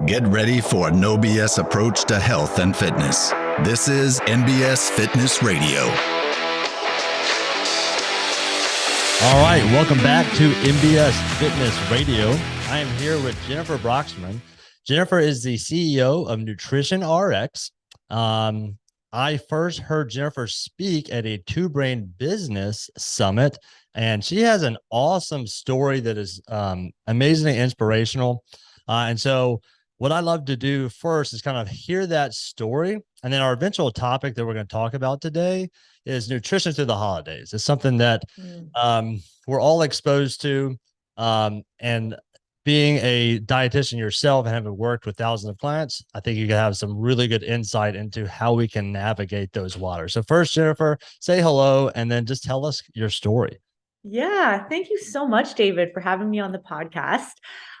Get ready for a no BS approach to health and fitness. This is NBS Fitness Radio. All right, welcome back to NBS Fitness Radio. I am here with Jennifer Broxterman. Jennifer is the CEO of NutritionRX. I first heard Jennifer speak at a Two Brain Business Summit, and she has an awesome story that is amazingly inspirational. And so what I love to do first is kind of hear that story. And then our eventual topic that we're going to talk about today is nutrition through the holidays. It's something that we're all exposed to. And being a dietitian yourself and having worked with thousands of clients, I think you can have some really good insight into how we can navigate those waters. So first, Jennifer, say hello, and then just tell us your story. Yeah, thank you so much, David, for having me on the podcast.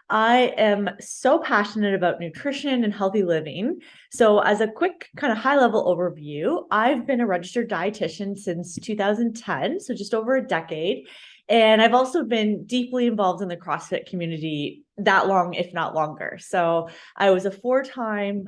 I am so passionate about nutrition and healthy living. So as a quick kind of high level overview, I've been a registered dietitian since 2010, so just over a decade. And I've also been deeply involved in the CrossFit community that long, if not longer. So I was a 4-time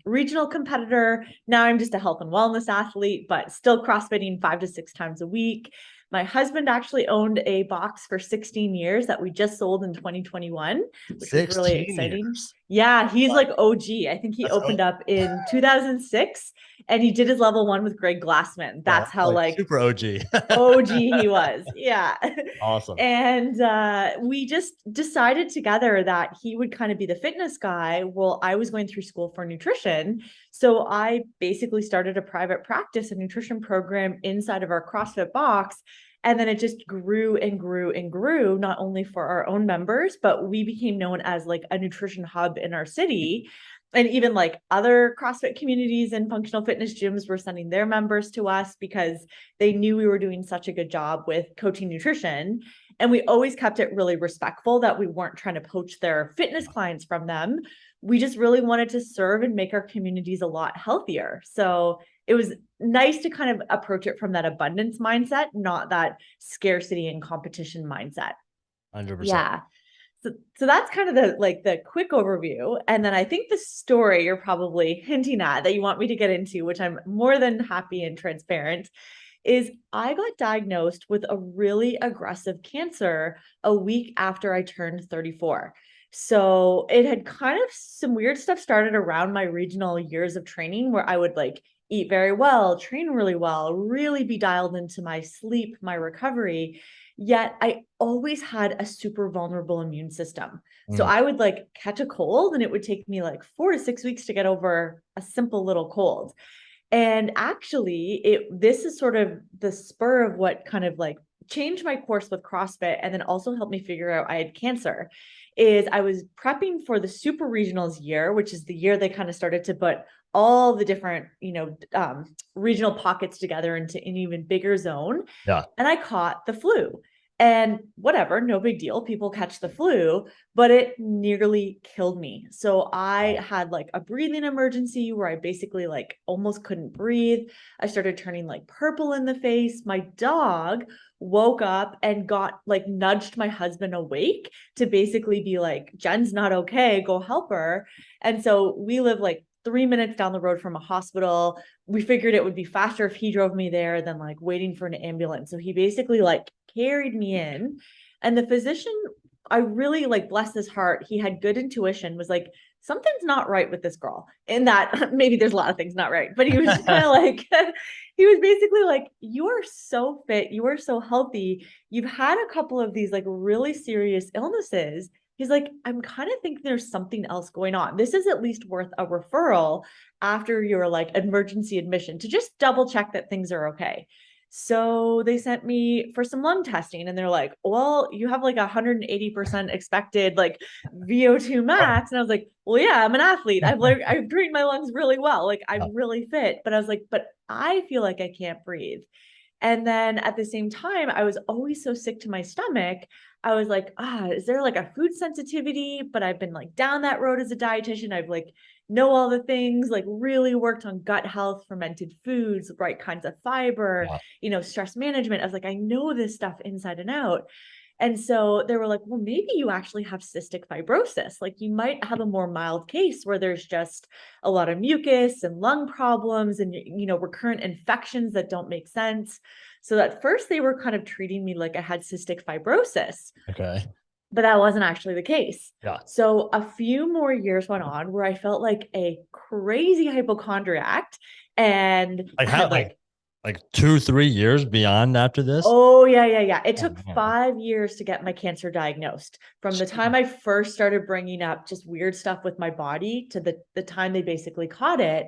regional competitor. Now I'm just a health and wellness athlete, but still CrossFitting 5 to 6 times a week. My husband actually owned a box for 16 years that we just sold in 2021, which was really exciting. Years. Yeah, he's like OG. I think he opened up in 2006 and he did his level 1 with Greg Glassman. That's how like super OG. OG he was. Yeah. Awesome. And we just decided together that he would kind of be the fitness guy while I was going through school for nutrition. So I basically started a private practice, a nutrition program inside of our CrossFit box. And then it just grew and grew and grew, not only for our own members, but we became known as like a nutrition hub in our city. And even like other CrossFit communities and functional fitness gyms were sending their members to us because they knew we were doing such a good job with coaching nutrition. And we always kept it really respectful that we weren't trying to poach their fitness clients from them. We just really wanted to serve and make our communities a lot healthier. So it was nice to kind of approach it from that abundance mindset, not that scarcity and competition mindset. 100%. Yeah. So that's kind of the quick overview. And then I think the story you're probably hinting at that you want me to get into, which I'm more than happy and transparent, is I got diagnosed with a really aggressive cancer a week after I turned 34. So it had kind of some weird stuff started around my regional years of training where I would like eat very well, train really well, really be dialed into my sleep, my recovery. Yet I always had a super vulnerable immune system. So I would like catch a cold and it would take me like 4 to 6 weeks to get over a simple little cold. And actually this is sort of the spur of what kind of like changed my course with CrossFit and then also helped me figure out I had cancer. Is I was prepping for the super regionals year, which is the year they kind of started to put all the different, regional pockets together into an even bigger zone. Yeah. And I caught the flu. And whatever, no big deal. People catch the flu, but it nearly killed me. So I had like a breathing emergency where I basically like almost couldn't breathe. I started turning like purple in the face. My dog woke up and nudged my husband awake to basically be like, Jen's not okay, go help her. And so we live like 3 minutes down the road from a hospital. We figured it would be faster if he drove me there than like waiting for an ambulance. So he basically like carried me in. And the physician, I really like, bless his heart, he had good intuition, was like, something's not right with this girl. In that maybe there's a lot of things not right, but he was kind of like, he was basically like, you are so fit, you are so healthy. You've had a couple of these like really serious illnesses. He's like, I'm kind of thinking there's something else going on. This is at least worth a referral after your like emergency admission to just double check that things are okay. So they sent me for some lung testing and they're like, well, you have like 180% expected like VO2 max. And I was like, well, yeah, I'm an athlete. I've trained my lungs really well. Like I'm really fit. But I was like, but I feel like I can't breathe. And then at the same time, I was always so sick to my stomach. I was like, is there like a food sensitivity? But I've been like down that road as a dietitian. I've like know all the things, like really worked on gut health, fermented foods, right kinds of fiber, stress management. I was like, I know this stuff inside and out. And so they were like, well, maybe you actually have cystic fibrosis. Like you might have a more mild case where there's just a lot of mucus and lung problems and, recurrent infections that don't make sense. So at first they were kind of treating me like I had cystic fibrosis. Okay. But that wasn't actually the case. Yeah. So a few more years went on where I felt like a crazy hypochondriac and Like how, had like 2-3 years beyond after this? oh yeah. It Oh, took man. 5 years to get my cancer diagnosed. From the time I first started bringing up just weird stuff with my body to the time they basically caught it.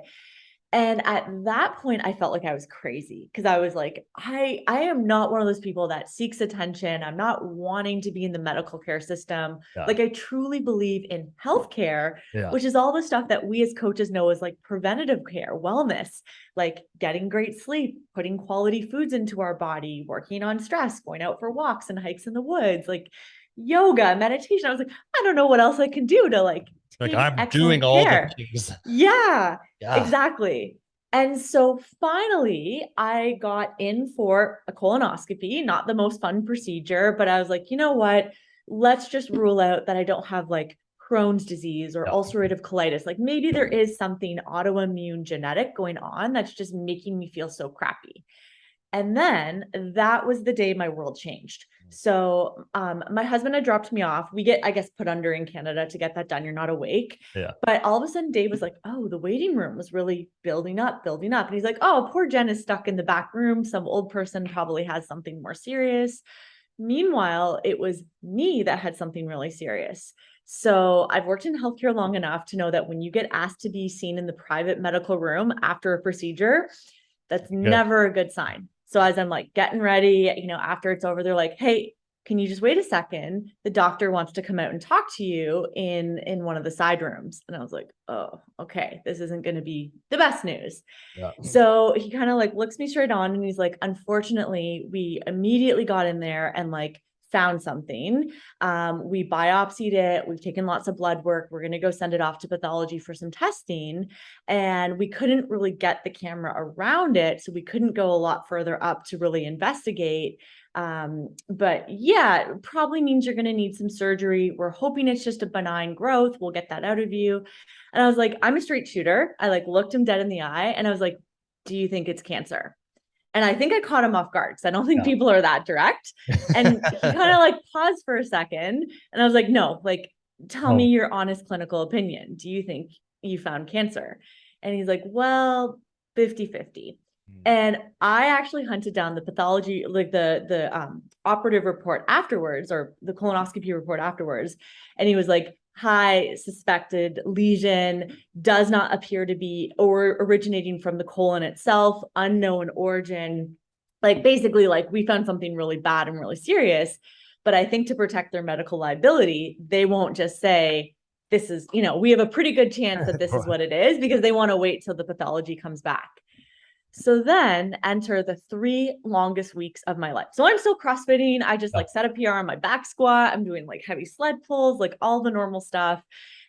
And at that point, I felt like I was crazy because I was like, I am not one of those people that seeks attention. I'm not wanting to be in the medical care system. Yeah. Like I truly believe in healthcare, Yeah. which is all the stuff that we as coaches know as like preventative care, wellness, like getting great sleep, putting quality foods into our body, working on stress, going out for walks and hikes in the woods, like yoga, meditation. I was like, I don't know what else I can do to like take I'm doing excellent all the care. things. Yeah. Yeah. Exactly. And so finally, I got in for a colonoscopy, not the most fun procedure, but I was like, you know what? Let's just rule out that I don't have like Crohn's disease or ulcerative colitis. Like maybe there is something autoimmune genetic going on that's just making me feel so crappy. And then that was the day my world changed. So my husband had dropped me off. We get, I guess, put under in Canada to get that done. You're not awake. Yeah. But all of a sudden, Dave was like, oh, the waiting room was really building up, building up. And he's like, oh, poor Jen is stuck in the back room. Some old person probably has something more serious. Meanwhile, it was me that had something really serious. So I've worked in healthcare long enough to know that when you get asked to be seen in the private medical room after a procedure, that's never a good sign. So as I'm like getting ready, after it's over, they're like, hey, can you just wait a second? The doctor wants to come out and talk to you in one of the side rooms. And I was like, oh, okay, this isn't going to be the best news. Yeah. So he kind of like looks me straight on and he's like, unfortunately, we immediately got in there and like found something. We biopsied it. We've taken lots of blood work. We're going to go send it off to pathology for some testing. And we couldn't really get the camera around it. So we couldn't go a lot further up to really investigate. But yeah, it probably means you're going to need some surgery. We're hoping it's just a benign growth. We'll get that out of you. And I was like, I'm a straight shooter. I like looked him dead in the eye and I was like, do you think it's cancer? And I think I caught him off guard because I don't think people are that direct. And he kind of like paused for a second. And I was like, no, like, tell me your honest clinical opinion. Do you think you found cancer? And he's like, well, 50-50. And I actually hunted down the pathology, like the operative report afterwards, or the colonoscopy report afterwards. And he was like, high suspected lesion, does not appear to be or originating from the colon itself, unknown origin. Like basically, like we found something really bad and really serious. But I think to protect their medical liability, they won't just say, this is, we have a pretty good chance that this is what it is, because they want to wait till the pathology comes back. So then enter the 3 longest weeks of my life. So I'm still CrossFitting. I just like set a PR on my back squat. I'm doing like heavy sled pulls, like all the normal stuff,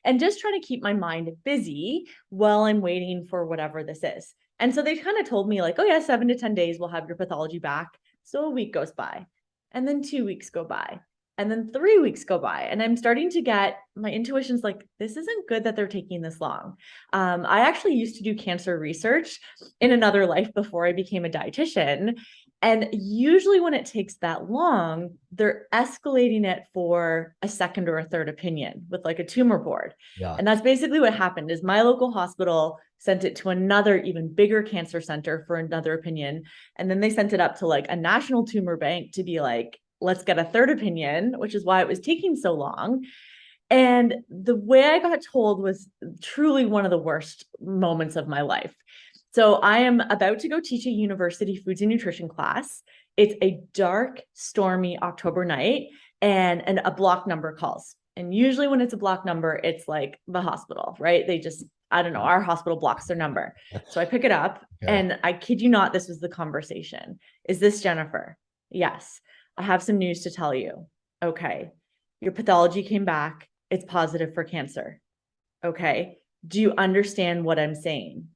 and just trying to keep my mind busy while I'm waiting for whatever this is. And so they kind of told me like, oh yeah, 7 to 10 days, we'll have your pathology back. So a week goes by, and then 2 weeks go by, and then 3 weeks go by. And I'm starting to get, my intuition's like, this isn't good that they're taking this long. I actually used to do cancer research in another life before I became a dietitian. And usually when it takes that long, they're escalating it for a second or a third opinion with like a tumor board. Yeah. And that's basically what happened is my local hospital sent it to another even bigger cancer center for another opinion. And then they sent it up to like a national tumor bank to be like, let's get a third opinion, which is why it was taking so long. And the way I got told was truly one of the worst moments of my life. So I am about to go teach a university foods and nutrition class. It's a dark, stormy October night, and a block number calls. And usually when it's a block number, it's like the hospital, right? They just, I don't know, our hospital blocks their number. So I pick it up, and I kid you not, this was the conversation. Is this Jennifer? Yes. I have some news to tell you. Okay. Your pathology came back. It's positive for cancer. Okay. Do you understand what I'm saying?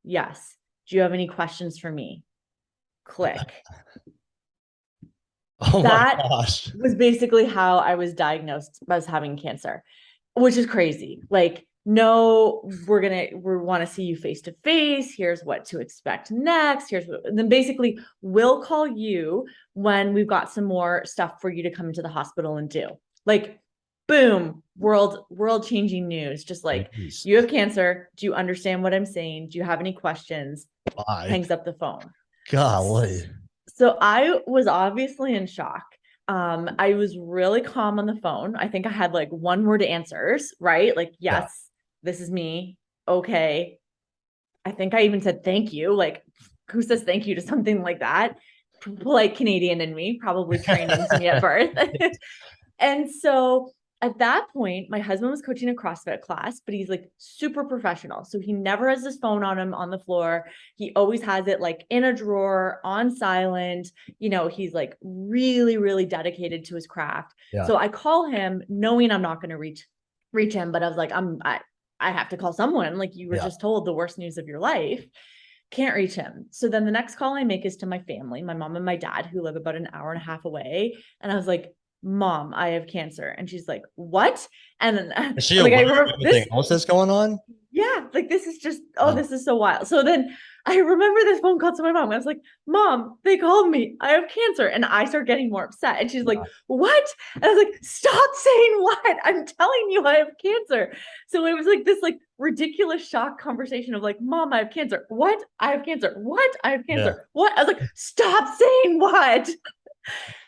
Yes. Do you have any questions for me? Click. Oh my That gosh. was basically how I was diagnosed as having cancer, which is crazy. Like, no, we want to see you face to face. Here's what to expect next. And then basically we'll call you when we've got some more stuff for you to come into the hospital and do. Like, boom, world changing news. Just like, Jeez. you have cancer. Do you understand what I'm saying? Do you have any questions? Bye. Hangs up the phone. Golly. So I was obviously in shock. I was really calm on the phone. I think I had like one word answers, right? Like, Yeah. yes, this is me. Okay. I think I even said thank you. Like, who says thank you to something like that? Polite Canadian in me, probably trained into me at birth. And so at that point, my husband was coaching a CrossFit class, but he's like super professional. So he never has his phone on him on the floor. He always has it like in a drawer on silent. He's like really, really dedicated to his craft. Yeah. So I call him knowing I'm not going to reach him, but I was like, I have to call someone. Like, you were just told the worst news of your life. Can't reach him. So then the next call I make is to my family, my mom and my dad, who live about an hour and a half away. And I was like, Mom, I have cancer. And she's like, what? And then Is she like, I aware of remember everything this. else that's going on? Yeah, like, this is just, this is so wild. So then I remember this phone call to my mom. I was like, Mom, they called me. I have cancer. And I start getting more upset. And she's like, what? And I was like, stop saying what? I'm telling you I have cancer. So it was like this like ridiculous shock conversation of like, Mom, I have cancer. What? I have cancer. What? I have cancer. What? I was like, stop saying what?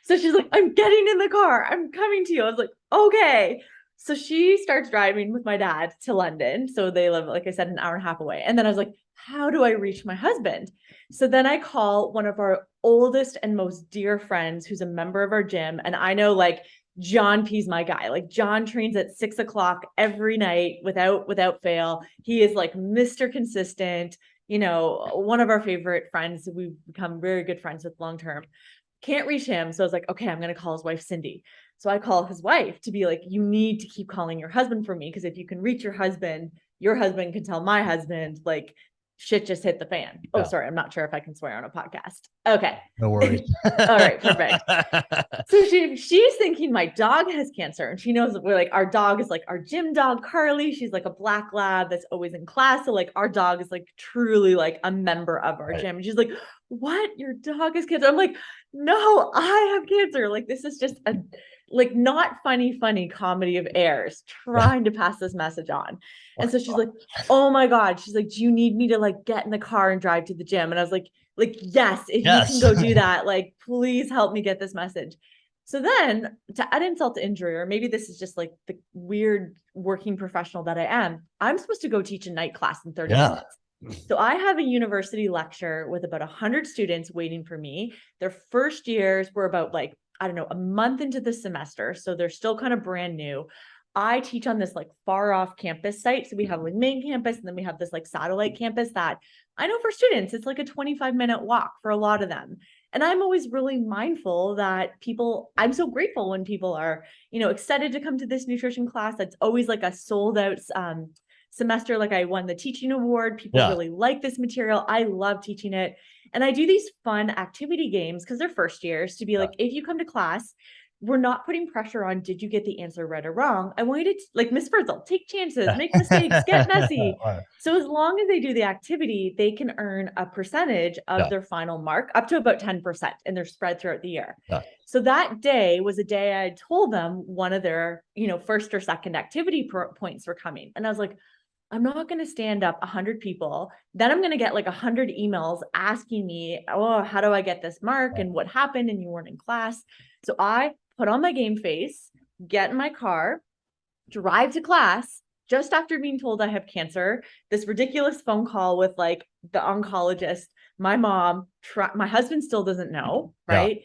So she's like, I'm getting in the car. I'm coming to you. I was like, okay. So she starts driving with my dad to London. So they live, like I said, an hour and a half away. And then I was like, how do I reach my husband? So then I call one of our oldest and most dear friends who's a member of our gym. And I know like John P's my guy. Like, John trains at 6 o'clock every night without fail. He is like Mr. Consistent, one of our favorite friends. We've become very good friends with long term. Can't reach him. So I was like, okay, I'm going to call his wife, Cindy. So I call his wife to be like, you need to keep calling your husband for me. Because if you can reach your husband can tell my husband, like, shit just hit the fan. Oh, sorry. I'm not sure if I can swear on a podcast. Okay. No worries. All right, perfect. So she's thinking my dog has cancer, and she knows that we're like, our dog is like our gym dog, Carly. She's like a black lab that's always in class. So like, our dog is like truly like a member of our gym. And she's like, what? Your dog has cancer? I'm like, no, I have cancer. Like, this is just a like not funny comedy of errors trying to pass this message on. And so she's like, oh my God. She's like, do you need me to like get in the car and drive to the gym? And I was like, yes, if you can go do that, like, please help me get this message. So then, to add insult to injury, or maybe this is just like the weird working professional that I am, I'm supposed to go teach a night class in 30 minutes. So I have a university lecture with about 100 students waiting for me. Their first years were about like, I don't know, a month into the semester. So they're still kind of brand new. I teach on this like far off campus site. So we have like main campus, and then we have this like satellite campus that I know for students, it's like a 25-minute walk for a lot of them. And I'm always really mindful that I'm so grateful when people are, excited to come to this nutrition class. That's always like a sold out semester. Like, I won the teaching award. People really like this material. I love teaching it. And I do these fun activity games because they're first years to be like, if you come to class, we're not putting pressure on, did you get the answer right or wrong? I want you to like Miss Frizzle, take chances, make mistakes, get messy. So as long as they do the activity, they can earn a percentage of their final mark, up to about 10%, and they're spread throughout the year. So that day was a day I told them one of their, first or second activity points were coming. And I was like, I'm not going to stand up 100 people. Then I'm going to get like 100 emails asking me, oh, how do I get this mark? And what happened? And you weren't in class. So I put on my game face, get in my car, drive to class just after being told I have cancer, this ridiculous phone call with like the oncologist, my mom, my husband still doesn't know, right?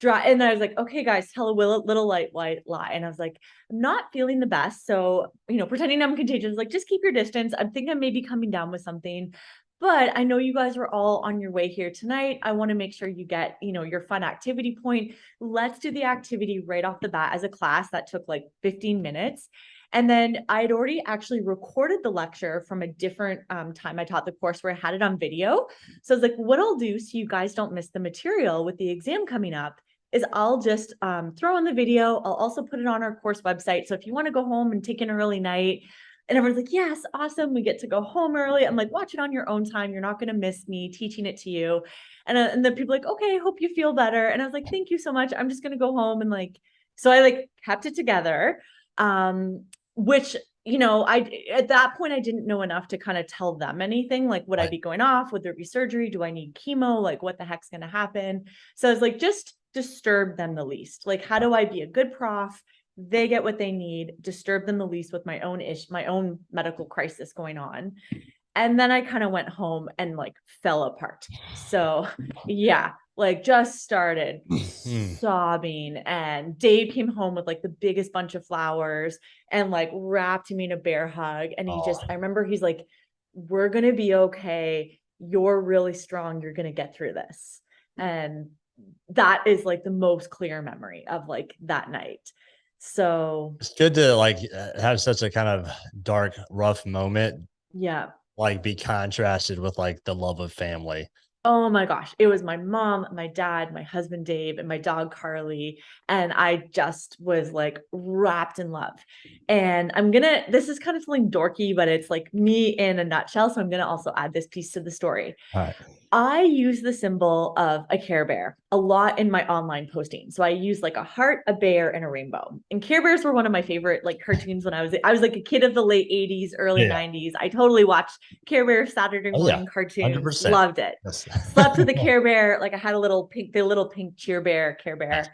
And I was like, okay, guys, tell a little light white lie. And I was like, I'm not feeling the best. So, pretending I'm contagious, like, just keep your distance. I think I may be coming down with something, but I know you guys are all on your way here tonight. I want to make sure you get, your fun activity point. Let's do the activity right off the bat as a class. That took like 15 minutes. And then I had already actually recorded the lecture from a different time I taught the course where I had it on video. So I was like, what I'll do so you guys don't miss the material with the exam coming up is I'll just throw in the video. I'll also put it on our course website. So if you want to go home and take an early night, and everyone's like, yes, awesome. We get to go home early. I'm like, watch it on your own time. You're not going to miss me teaching it to you. And then people are like, okay, hope you feel better. And I was like, thank you so much. I'm just going to go home. And like, so I like kept it together. Which, you know, at that point, I didn't know enough to kind of tell them anything. Like, would I be going off? Would there be surgery? Do I need chemo? Like, what the heck's going to happen? So I was like, just disturb them the least. Like, how do I be a good prof? They get what they need, disturb them the least with my own medical crisis going on. And then I kind of went home and like fell apart. So yeah, like just started sobbing, and Dave came home with like the biggest bunch of flowers and like wrapped me in a bear hug. And I remember he's like, we're going to be okay. You're really strong. You're going to get through this. And that is like the most clear memory of like that night. So it's good to like have such a kind of dark, rough moment. Yeah. Like be contrasted with like the love of family. Oh my gosh. It was my mom, my dad, my husband, Dave, and my dog, Carly. And I just was like wrapped in love. And this is kind of something dorky, but it's like me in a nutshell. So I'm going to also add this piece to the story. All right. I use the symbol of a Care Bear a lot in my online posting. So I use like a heart, a bear, and a rainbow. And Care Bears were one of my favorite like cartoons when I was like a kid of the late 80s, early 90s. I totally watched Care Bear Saturday morning cartoons. 100%. Loved it. Slept with a Care Bear. Like I had the little pink cheer bear, Care Bear.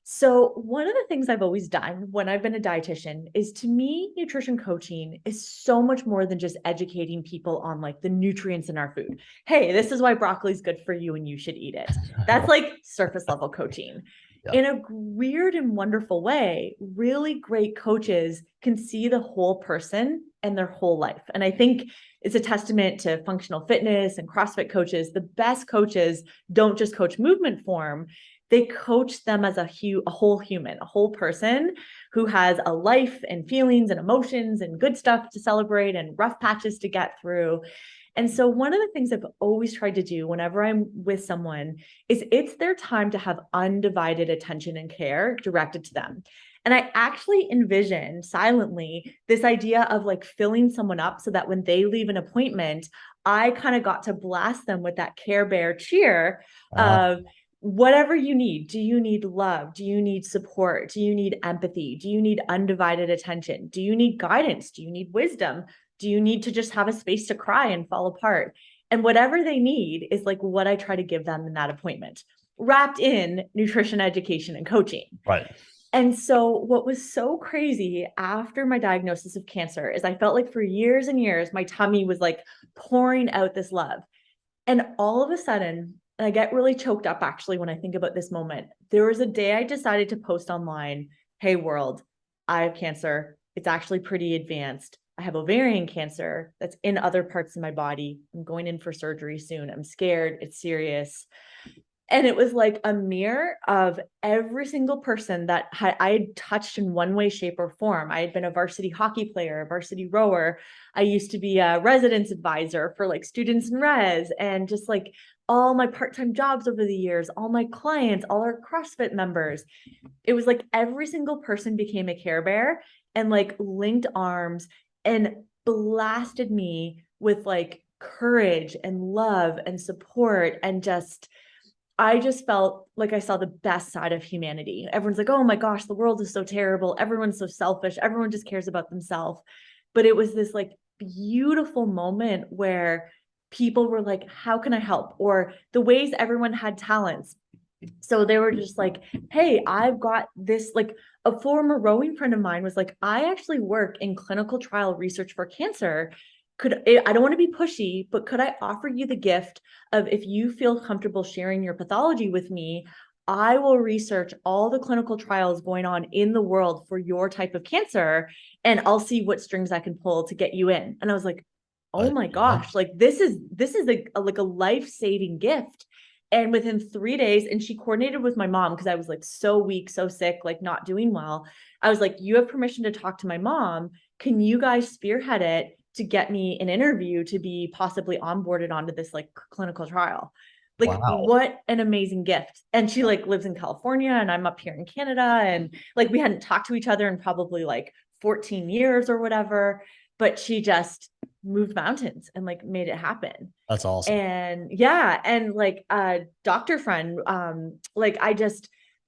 So one of the things I've always done when I've been a dietitian is, to me, nutrition coaching is so much more than just educating people on like the nutrients in our food. Hey, this is why broccoli is good for you and you should eat it. That's like surface level coaching. Yeah. In a weird and wonderful way, really great coaches can see the whole person and their whole life. And I think it's a testament to functional fitness and CrossFit coaches. The best coaches don't just coach movement form. They coach them as a whole human, a whole person who has a life and feelings and emotions and good stuff to celebrate and rough patches to get through. And so one of the things I've always tried to do whenever I'm with someone is it's their time to have undivided attention and care directed to them. And I actually envisioned silently this idea of like filling someone up so that when they leave an appointment, I kind of got to blast them with that Care Bear cheer of whatever you need. Do you need love? Do you need support? Do you need empathy? Do you need undivided attention? Do you need guidance? Do you need wisdom? Do you need to just have a space to cry and fall apart? And whatever they need is like what I try to give them in that appointment, wrapped in nutrition education and coaching. Right. And so what was so crazy after my diagnosis of cancer is I felt like for years and years, my tummy was like pouring out this love. And all of a sudden, and I get really choked up actually when I think about this moment. There was a day I decided to post online, hey world, I have cancer. It's actually pretty advanced. I have ovarian cancer that's in other parts of my body. I'm going in for surgery soon. I'm scared. It's serious. And it was like a mirror of every single person that I had touched in one way, shape, or form. I had been a varsity hockey player, a varsity rower. I used to be a residence advisor for like students in res, and just like all my part-time jobs over the years, all my clients, all our CrossFit members. It was like every single person became a Care Bear and like linked arms and blasted me with like courage and love and support, and I just felt like I saw the best side of humanity. Everyone's like, oh my gosh, the world is so terrible. Everyone's so selfish. Everyone just cares about themselves. But it was this like beautiful moment where people were like, how can I help? Or the ways everyone had talents. So they were just like, hey, I've got this, like a former rowing friend of mine was like, I actually work in clinical trial research for cancer. I don't want to be pushy, but could I offer you the gift of, if you feel comfortable sharing your pathology with me, I will research all the clinical trials going on in the world for your type of cancer, and I'll see what strings I can pull to get you in. And I was like, oh my gosh, like this is like a life-saving gift. And within 3 days, and she coordinated with my mom because I was like so weak, so sick, like not doing well. I was like, you have permission to talk to my mom. Can you guys spearhead it to get me an interview to be possibly onboarded onto this like clinical trial? Like, Wow. what an amazing gift. And she like lives in California and I'm up here in Canada. And like, we hadn't talked to each other in probably like 14 years or whatever, but she just moved mountains and like made it happen. That's awesome. And yeah, and like a doctor friend, like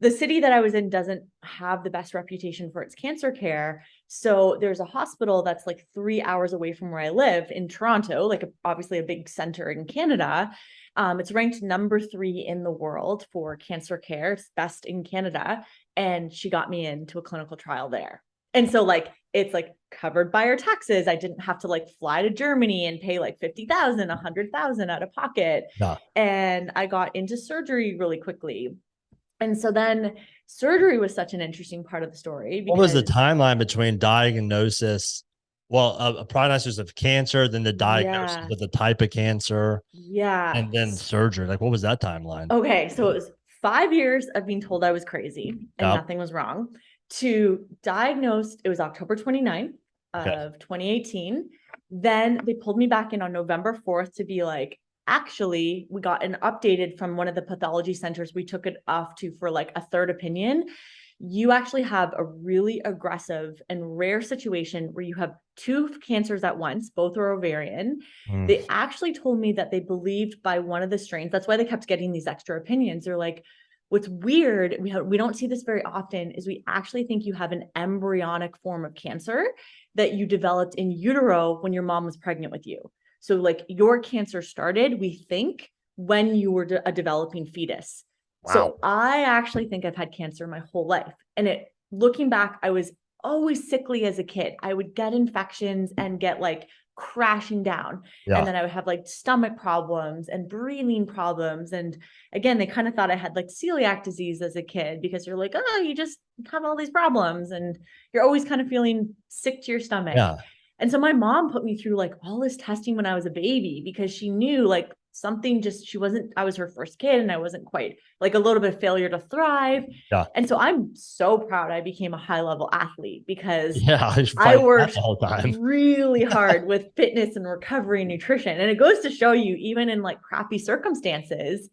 the city that I was in doesn't have the best reputation for its cancer care. So there's a hospital that's like 3 hours away from where I live in Toronto, like obviously a big center in Canada. It's ranked number 3 in the world for cancer care. It's best in Canada. And she got me into a clinical trial there. And so like, it's like covered by our taxes. I didn't have to like fly to Germany and pay like 50,000, 100,000 out of pocket. Yeah. And I got into surgery really quickly. And so then surgery was such an interesting part of the story. What was the timeline between diagnosis? Well, a prognosis of cancer, then the diagnosis of the type of cancer, and then surgery. Like, what was that timeline? Okay, so it was 5 years of being told I was crazy and nothing was wrong, to diagnosed. It was October 29th of 2018. Then they pulled me back in on November 4th to be like, actually, we got an updated from one of the pathology centers we took it off to for like a third opinion. You actually have a really aggressive and rare situation where you have 2 cancers at once, both are ovarian. They actually told me that they believed by one of the strains. That's why they kept getting these extra opinions. They're like, what's weird, we don't see this very often, is we actually think you have an embryonic form of cancer that you developed in utero when your mom was pregnant with you. So like your cancer started, we think, when you were a developing fetus. Wow. So I actually think I've had cancer my whole life. And looking back, I was always sickly as a kid. I would get infections and get like crashing down. And then I would have like stomach problems and breathing problems. And again, they kind of thought I had like celiac disease as a kid because you're like, oh, you just have all these problems and you're always kind of feeling sick to your stomach. Yeah. And so my mom put me through like all this testing when I was a baby because she knew like something I was her first kid and I wasn't quite, like a little bit of failure to thrive. Yeah. And so I'm so proud I became a high level athlete because I worked really hard with fitness and recovery and nutrition. And it goes to show you, even in like crappy circumstances,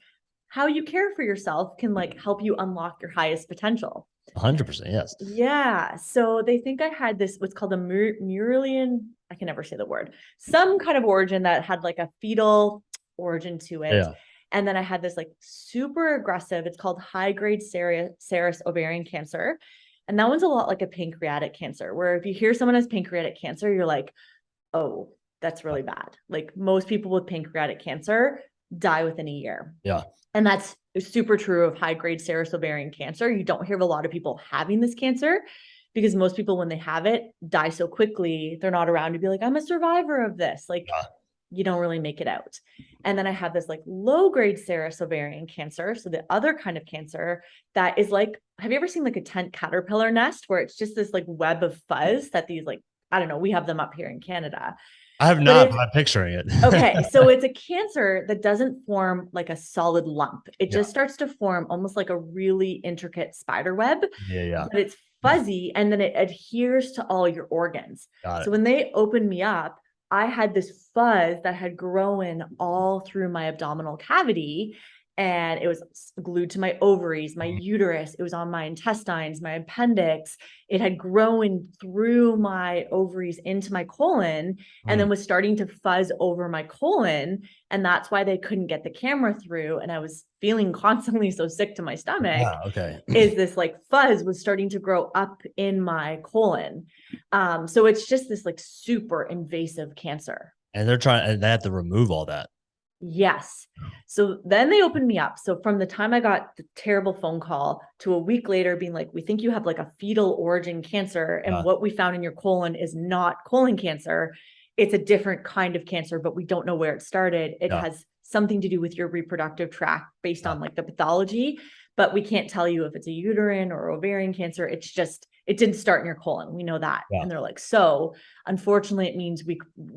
how you care for yourself can like help you unlock your highest potential. 100%. Yes. Yeah. So they think I had this, what's called a Muralian, I can never say the word, some kind of origin that had like a fetal origin to it. Yeah. And then I had this like super aggressive, it's called high-grade serous ovarian cancer. And that one's a lot like a pancreatic cancer, where if you hear someone has pancreatic cancer, you're like, oh, that's really bad. Like most people with pancreatic cancer die within a year. Yeah. And that's super true of high-grade serous ovarian cancer. You don't hear of a lot of people having this cancer because most people, when they have it, die so quickly. They're not around to be like, I'm a survivor of this. Like, you don't really make it out. And then I have this like low-grade serous ovarian cancer. So the other kind of cancer that is like, have you ever seen like a tent caterpillar nest where it's just this like web of fuzz that these like, I don't know, we have them up here in Canada. I have not, but I'm picturing it. Okay. So it's a cancer that doesn't form like a solid lump. It just starts to form almost like a really intricate spider web. Yeah. But it's fuzzy and then it adheres to all your organs. So when they opened me up, I had this fuzz that had grown all through my abdominal cavity. And it was glued to my ovaries, my uterus. It was on my intestines, my appendix. It had grown through my ovaries into my colon and then was starting to fuzz over my colon. And that's why they couldn't get the camera through. And I was feeling constantly so sick to my stomach. Is this like fuzz was starting to grow up in my colon. So it's just this like super invasive cancer. And they have to remove all that. Yes. So then they opened me up. So from the time I got the terrible phone call to a week later being like, we think you have like a fetal origin cancer. And what we found in your colon is not colon cancer. It's a different kind of cancer, but we don't know where it started. It has something to do with your reproductive tract based on like the pathology, but we can't tell you if it's a uterine or ovarian cancer. It's just, it didn't start in your colon. We know that. And they're like, so unfortunately it means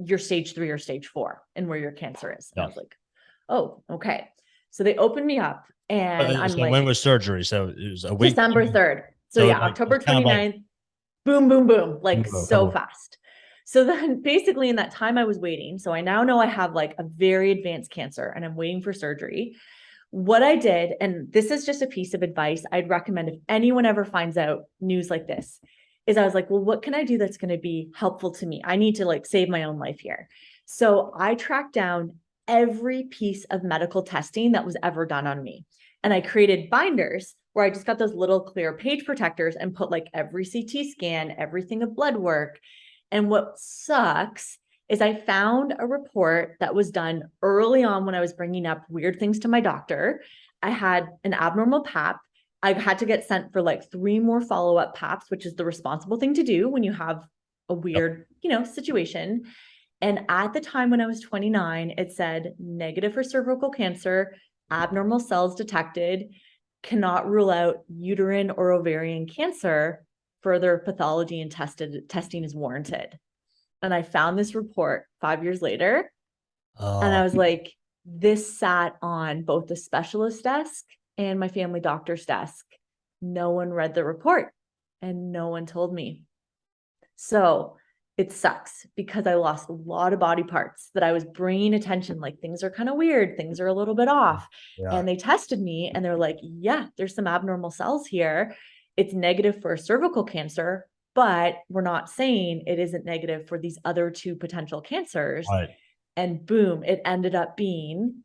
you're stage 3 or stage 4 and where your cancer is. And I was like, oh, okay. So they opened me up and I'm like, when was surgery? So it was a week. December 3rd. So yeah, like, October 29th, boom, boom, boom, like so fast. So then basically in that time I was waiting. So I now know I have like a very advanced cancer and I'm waiting for surgery. what I did, and this is just a piece of advice I'd recommend if anyone ever finds out news like this, is I was like, well, what can I do that's going to be helpful to me? I need to like save my own life here. So I tracked down every piece of medical testing that was ever done on me. And I created binders where I just got those little clear page protectors and put like every CT scan, everything of blood work. And what sucks is I found a report that was done early on when I was bringing up weird things to my doctor. I had an abnormal pap. I had to get sent for like 3 more follow-up paps, which is the responsible thing to do when you have a weird, situation. And at the time when I was 29, it said negative for cervical cancer, abnormal cells detected, cannot rule out uterine or ovarian cancer. Further pathology and testing is warranted. And I found this report 5 years later. And I was like, this sat on both the specialist desk and my family doctor's desk. No one read the report and no one told me. So it sucks because I lost a lot of body parts that I was bringing attention, like things are kind of weird, things are a little bit off. Yeah. And they tested me and they're like, yeah, there's some abnormal cells here. It's negative for cervical cancer, but we're not saying it isn't negative for these other 2 potential cancers. Right. And boom, it ended up being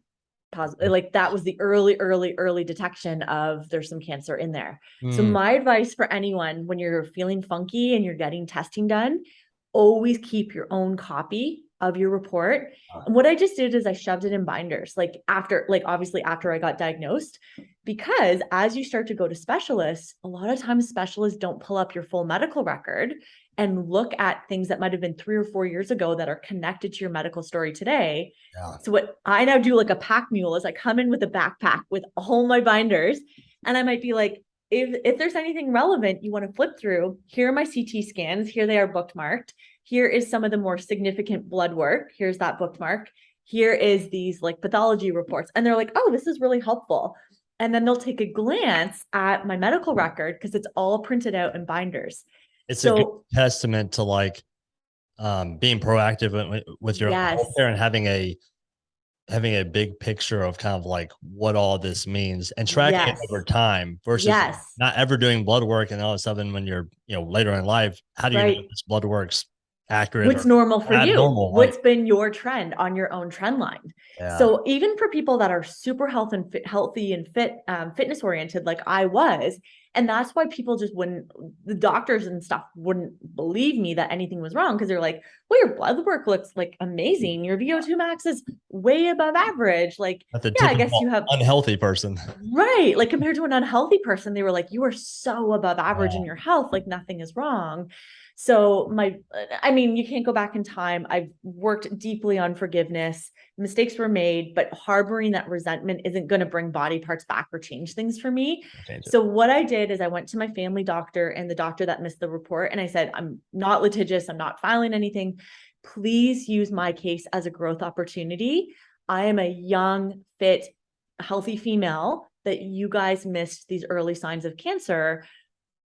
positive. Like that was the early detection of there's some cancer in there. So my advice for anyone, when you're feeling funky and you're getting testing done, always keep your own copy of your report. And what I just did is I shoved it in binders, obviously after I got diagnosed, because as you start to go to specialists, a lot of times specialists don't pull up your full medical record and look at things that might've been 3 or 4 years ago that are connected to your medical story today. Yeah. So what I now do, like a pack mule, is I come in with a backpack with all my binders, and I might be like, if there's anything relevant you want to flip through, here are my CT scans. Here they are bookmarked. Here is some of the more significant blood work. Here's that bookmark. Here is these like pathology reports. And they're like, oh, this is really helpful. And then they'll take a glance at my medical record because it's all printed out in binders. It's a good testament to like being proactive with your healthcare and having a big picture of kind of like what all this means and tracking it over time versus not ever doing blood work. And all of a sudden when you're, later in life, how do you know if this blood work's accurate? What's normal for you? What's like, been your trend on your own trend line? Yeah. So even for people that are super healthy and fitness oriented, like I was, and that's why people just the doctors and stuff wouldn't believe me that anything was wrong. Cause they're like, well, your blood work looks like amazing. Your VO2 max is way above average. Like, I guess you have unhealthy person. Right. Like compared to an unhealthy person, they were like, you are so above average in your health. Like nothing is wrong. So you can't go back in time. I've worked deeply on forgiveness. Mistakes were made, but harboring that resentment isn't going to bring body parts back or change things for me. So what I did is I went to my family doctor and the doctor that missed the report. And I said, I'm not litigious. I'm not filing anything. Please use my case as a growth opportunity. I am a young, fit, healthy female that you guys missed these early signs of cancer.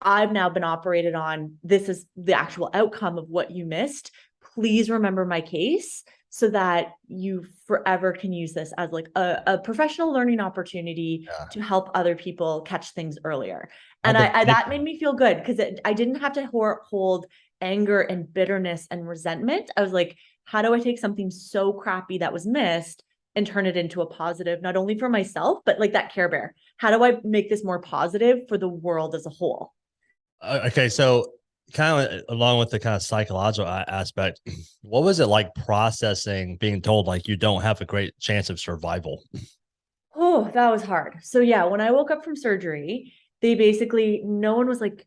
I've now been operated on. This is the actual outcome of what you missed. Please remember my case so that you forever can use this as like a professional learning opportunity to help other people catch things earlier. And that made me feel good because I didn't have to hold anger and bitterness and resentment. I was like, how do I take something so crappy that was missed and turn it into a positive, not only for myself, but like that Care Bear? How do I make this more positive for the world as a whole? Okay, so kind of along with the kind of psychological aspect, what was it like processing being told like you don't have a great chance of survival? Oh, that was hard. So yeah, when I woke up from surgery, no one was like,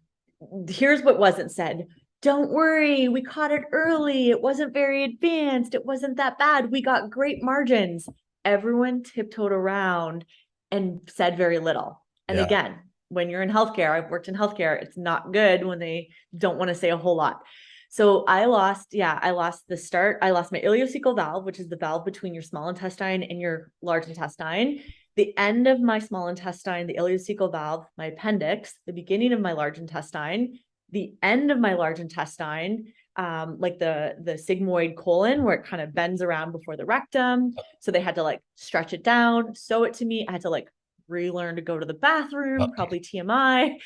here's what wasn't said. Don't worry, we caught it early. It wasn't very advanced. It wasn't that bad. We got great margins. Everyone tiptoed around and said very little. And again, when you're in healthcare, I've worked in healthcare, it's not good when they don't want to say a whole lot. So I lost the start. I lost my ileocecal valve, which is the valve between your small intestine and your large intestine. The end of my small intestine, the ileocecal valve, my appendix, the beginning of my large intestine, the end of my large intestine, like the sigmoid colon where it kind of bends around before the rectum. So they had to like stretch it down, sew it to me. I had to like relearn to go to the bathroom, probably TMI,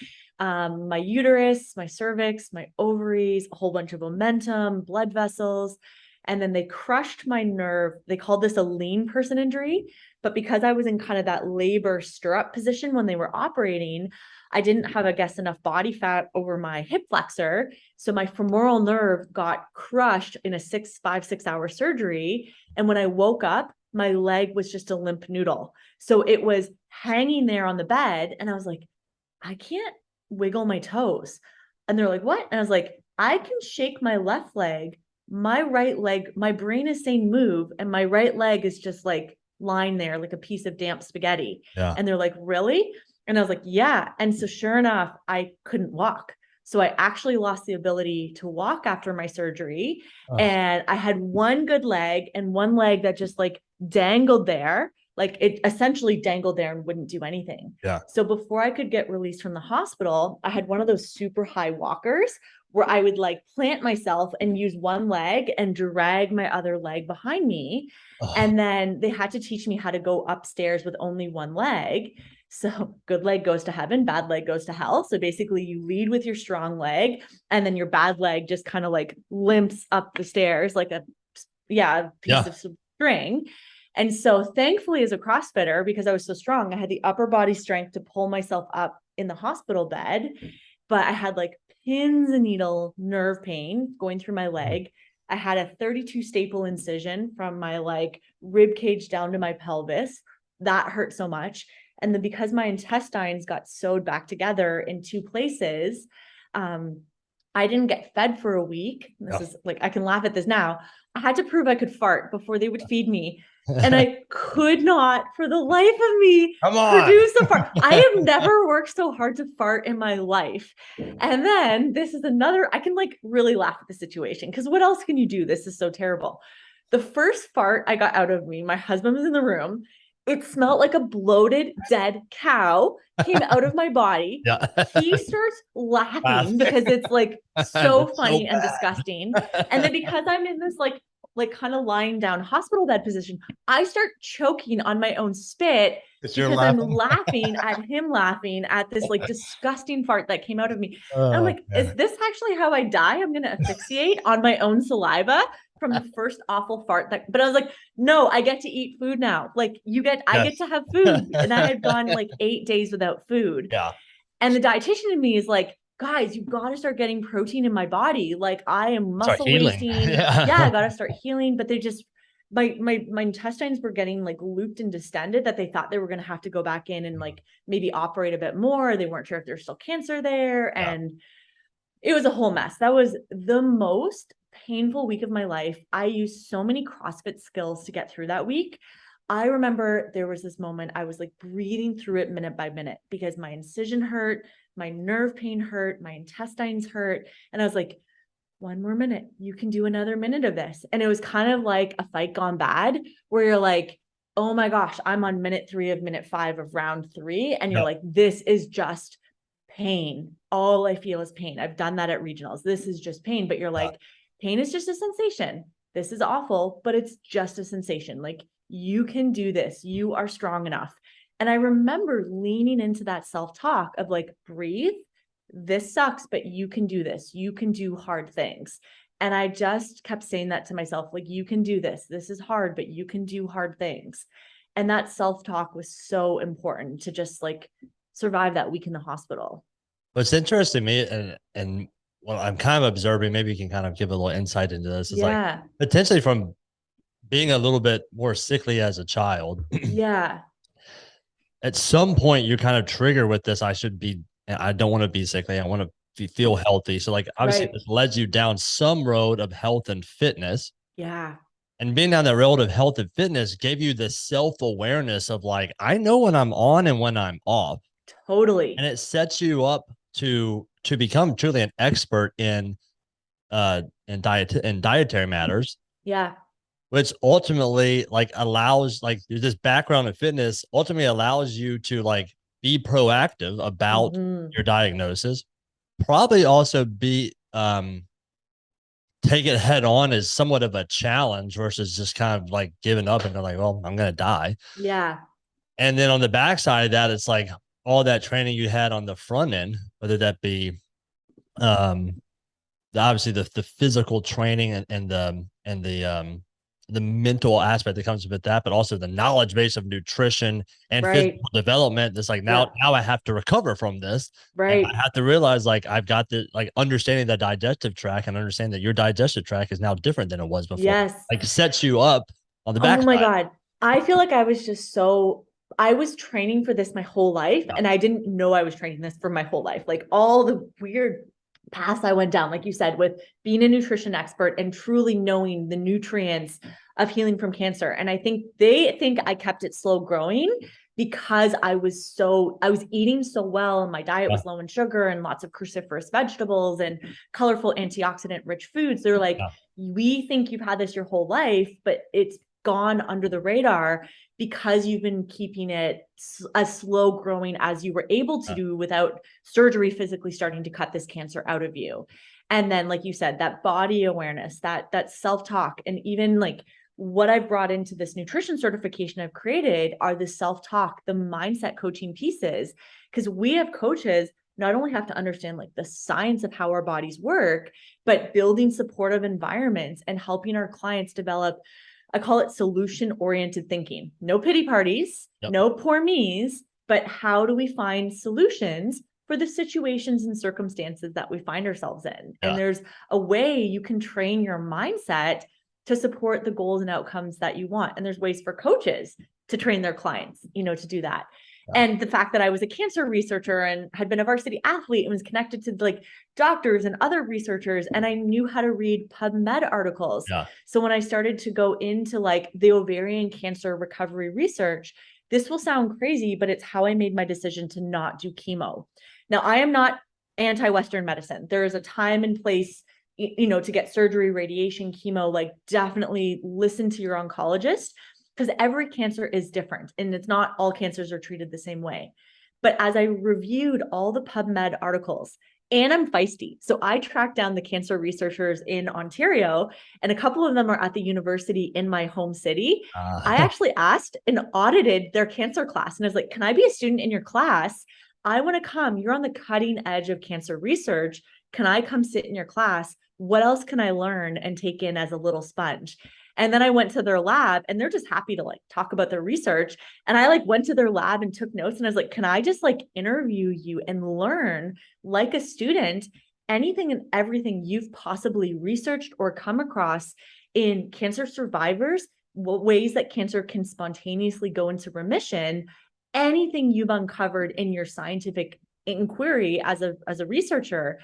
my uterus, my cervix, my ovaries, a whole bunch of momentum, blood vessels. And then they crushed my nerve. They called this a lean person injury. But because I was in kind of that labor stirrup position when they were operating, I didn't have, I guess, enough body fat over my hip flexor. So my femoral nerve got crushed in a 5-6 hour surgery. And when I woke up, my leg was just a limp noodle. So it was hanging there on the bed. And I was like, I can't wiggle my toes. And they're like, what? And I was like, I can shake my left leg, my right leg, my brain is saying move, and my right leg is just like lying there like a piece of damp spaghetti. Yeah. And they're like, really? And I was like, yeah. And so sure enough, I couldn't walk. So I actually lost the ability to walk after my surgery. And I had one good leg and one leg that just like dangled there. Like it essentially dangled there and wouldn't do anything. Yeah. So before I could get released from the hospital, I had one of those super high walkers where I would like plant myself and use one leg and drag my other leg behind me. And then they had to teach me how to go upstairs with only one leg. So good leg goes to heaven, bad leg goes to hell. So basically you lead with your strong leg and then your bad leg just kind of like limps up the stairs like a piece of string. And so thankfully as a CrossFitter, because I was so strong, I had the upper body strength to pull myself up in the hospital bed, but I had like pins and needle nerve pain going through my leg. I had a 32 staple incision from my like rib cage down to my pelvis. That hurt so much. And then because my intestines got sewed back together in two places, I didn't get fed for a week. This is like, I can laugh at this now. I had to prove I could fart before they would feed me. And I could not, for the life of me, produce a fart. I have never worked so hard to fart in my life. And then this is another, I can like really laugh at the situation because what else can you do? This is so terrible. The first fart I got out of me, my husband was in the room. It smelled like a bloated, dead cow came out of my body. Yeah. He starts laughing because it's like so funny and disgusting. And then because I'm in this like kind of lying down hospital bed position, I start choking on my own spit because I'm laughing at him laughing at this like disgusting fart that came out of me. And I'm like, is this actually how I die? I'm going to asphyxiate on my own saliva from the first awful fart but I was like, no, I get to eat food now. Like I get to have food. And I had gone like 8 days without food. Yeah. And the dietitian in me is like, guys, you got to start getting protein in my body. Like I am muscle wasting. I got to start healing. But they just, my intestines were getting like looped and distended that they thought they were going to have to go back in and like maybe operate a bit more. They weren't sure if there's still cancer there. And it was a whole mess. That was the most painful week of my life. I used so many CrossFit skills to get through that week. I remember there was this moment I was like breathing through it minute by minute because my incision hurt, my nerve pain hurt, my intestines hurt. And I was like, one more minute, you can do another minute of this. And it was kind of like a fight gone bad where you're like, oh my gosh, I'm on minute 3 of minute 5 of round 3. And you're like, this is just pain. All I feel is pain. I've done that at regionals. This is just pain. But you're like, pain is just a sensation. This is awful, but it's just a sensation. Like you can do this. You are strong enough. And I remember leaning into that self-talk of like, breathe. This sucks, but you can do this. You can do hard things. And I just kept saying that to myself, like, you can do this. This is hard, but you can do hard things. And that self-talk was so important to just like survive that week in the hospital. What's interesting to me, and well, I'm kind of observing, maybe you can kind of give a little insight into this, is like potentially from being a little bit more sickly as a child. At some point you kind of trigger with this, I don't want to be sickly. I want to feel healthy. So like obviously this led you down some road of health and fitness. And being down that road of health and fitness gave you this self-awareness of like, I know when I'm on and when I'm off. Totally. And it sets you up to become truly an expert in dietary matters. Which ultimately like allows like this background in fitness ultimately allows you to like be proactive about your diagnosis, probably also be take it head on as somewhat of a challenge versus just kind of like giving up and they're like, well, I'm gonna die. And then on the backside of that, it's like all that training you had on the front end, whether that be obviously the physical training and the mental aspect that comes with that, but also the knowledge base of nutrition and physical Right. development. It's like Yeah. now I have to recover from this. And I Right. have to realize like I've got the like understanding the digestive tract and understand that your digestive tract is now different than it was before. Yes. Like it sets you up on the Oh my backside. God. I feel like I was training for this my whole life, Yeah. and I didn't know I was training this for my whole life. Like all the weird paths I went down, like you said, with being a nutrition expert and truly knowing the nutrients of healing from cancer. And I think they think I kept it slow growing because I was eating so well, and my diet Yeah. was low in sugar and lots of cruciferous vegetables and colorful antioxidant rich foods. They're like, Yeah. we think you've had this your whole life, but it's gone under the radar because you've been keeping it as slow growing as you were able to do without surgery physically starting to cut this cancer out of you. And then, like you said, that body awareness, that self-talk, and even like what I've brought into this nutrition certification I've created are the self-talk, the mindset coaching pieces, because we have coaches not only have to understand like the science of how our bodies work, but building supportive environments and helping our clients develop, I call it solution-oriented thinking. No pity parties, Yep. no poor me's, but how do we find solutions for the situations and circumstances that we find ourselves in? Yeah. And there's a way you can train your mindset to support the goals and outcomes that you want. And there's ways for coaches to train their clients, to do that. And the fact that I was a cancer researcher and had been a varsity athlete and was connected to like doctors and other researchers, and I knew how to read PubMed articles. Yeah. So when I started to go into like the ovarian cancer recovery research, this will sound crazy, but it's how I made my decision to not do chemo. Now, I am not anti-Western medicine. There is a time and place, to get surgery, radiation, chemo. Like definitely listen to your oncologist, because every cancer is different and it's not all cancers are treated the same way. But as I reviewed all the PubMed articles, and I'm feisty, so I tracked down the cancer researchers in Ontario, and a couple of them are at the university in my home city. I actually asked and audited their cancer class, and I was like, can I be a student in your class? I want to come. You're on the cutting edge of cancer research. Can I come sit in your class? What else can I learn and take in as a little sponge? And then I went to their lab, and they're just happy to like talk about their research. And I like went to their lab and took notes, and I was like, can I just like interview you and learn like a student anything and everything you've possibly researched or come across in cancer survivors, what ways that cancer can spontaneously go into remission, anything you've uncovered in your scientific inquiry as a researcher.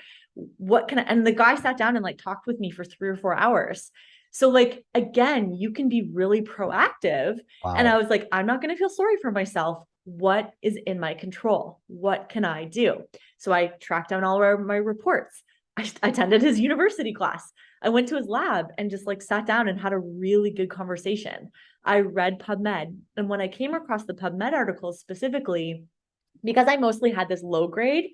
What can I, and the guy sat down and like talked with me for 3 or 4 hours. So like, again, you can be really proactive. Wow. And I was like, I'm not going to feel sorry for myself. What is in my control? What can I do? So I tracked down all of my reports. I attended his university class. I went to his lab and just like sat down and had a really good conversation. I read PubMed. And when I came across the PubMed articles specifically, because I mostly had this low grade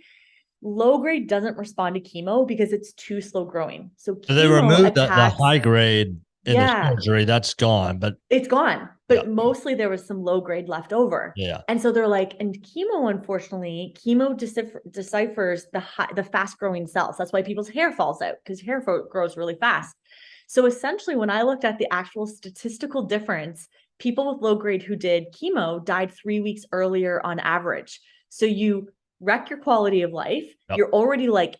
doesn't respond to chemo because it's too slow growing. So they chemo removed the attacks, high grade in the yeah, surgery. That's gone, but it's gone. But yeah. mostly there was some low grade left over. Yeah. And so they're like, and chemo, unfortunately, chemo deciphers the fast growing cells. That's why people's hair falls out, because hair grows really fast. So essentially, when I looked at the actual statistical difference, people with low grade who did chemo died 3 weeks earlier on average. So you wreck your quality of life. Yep. You're already like,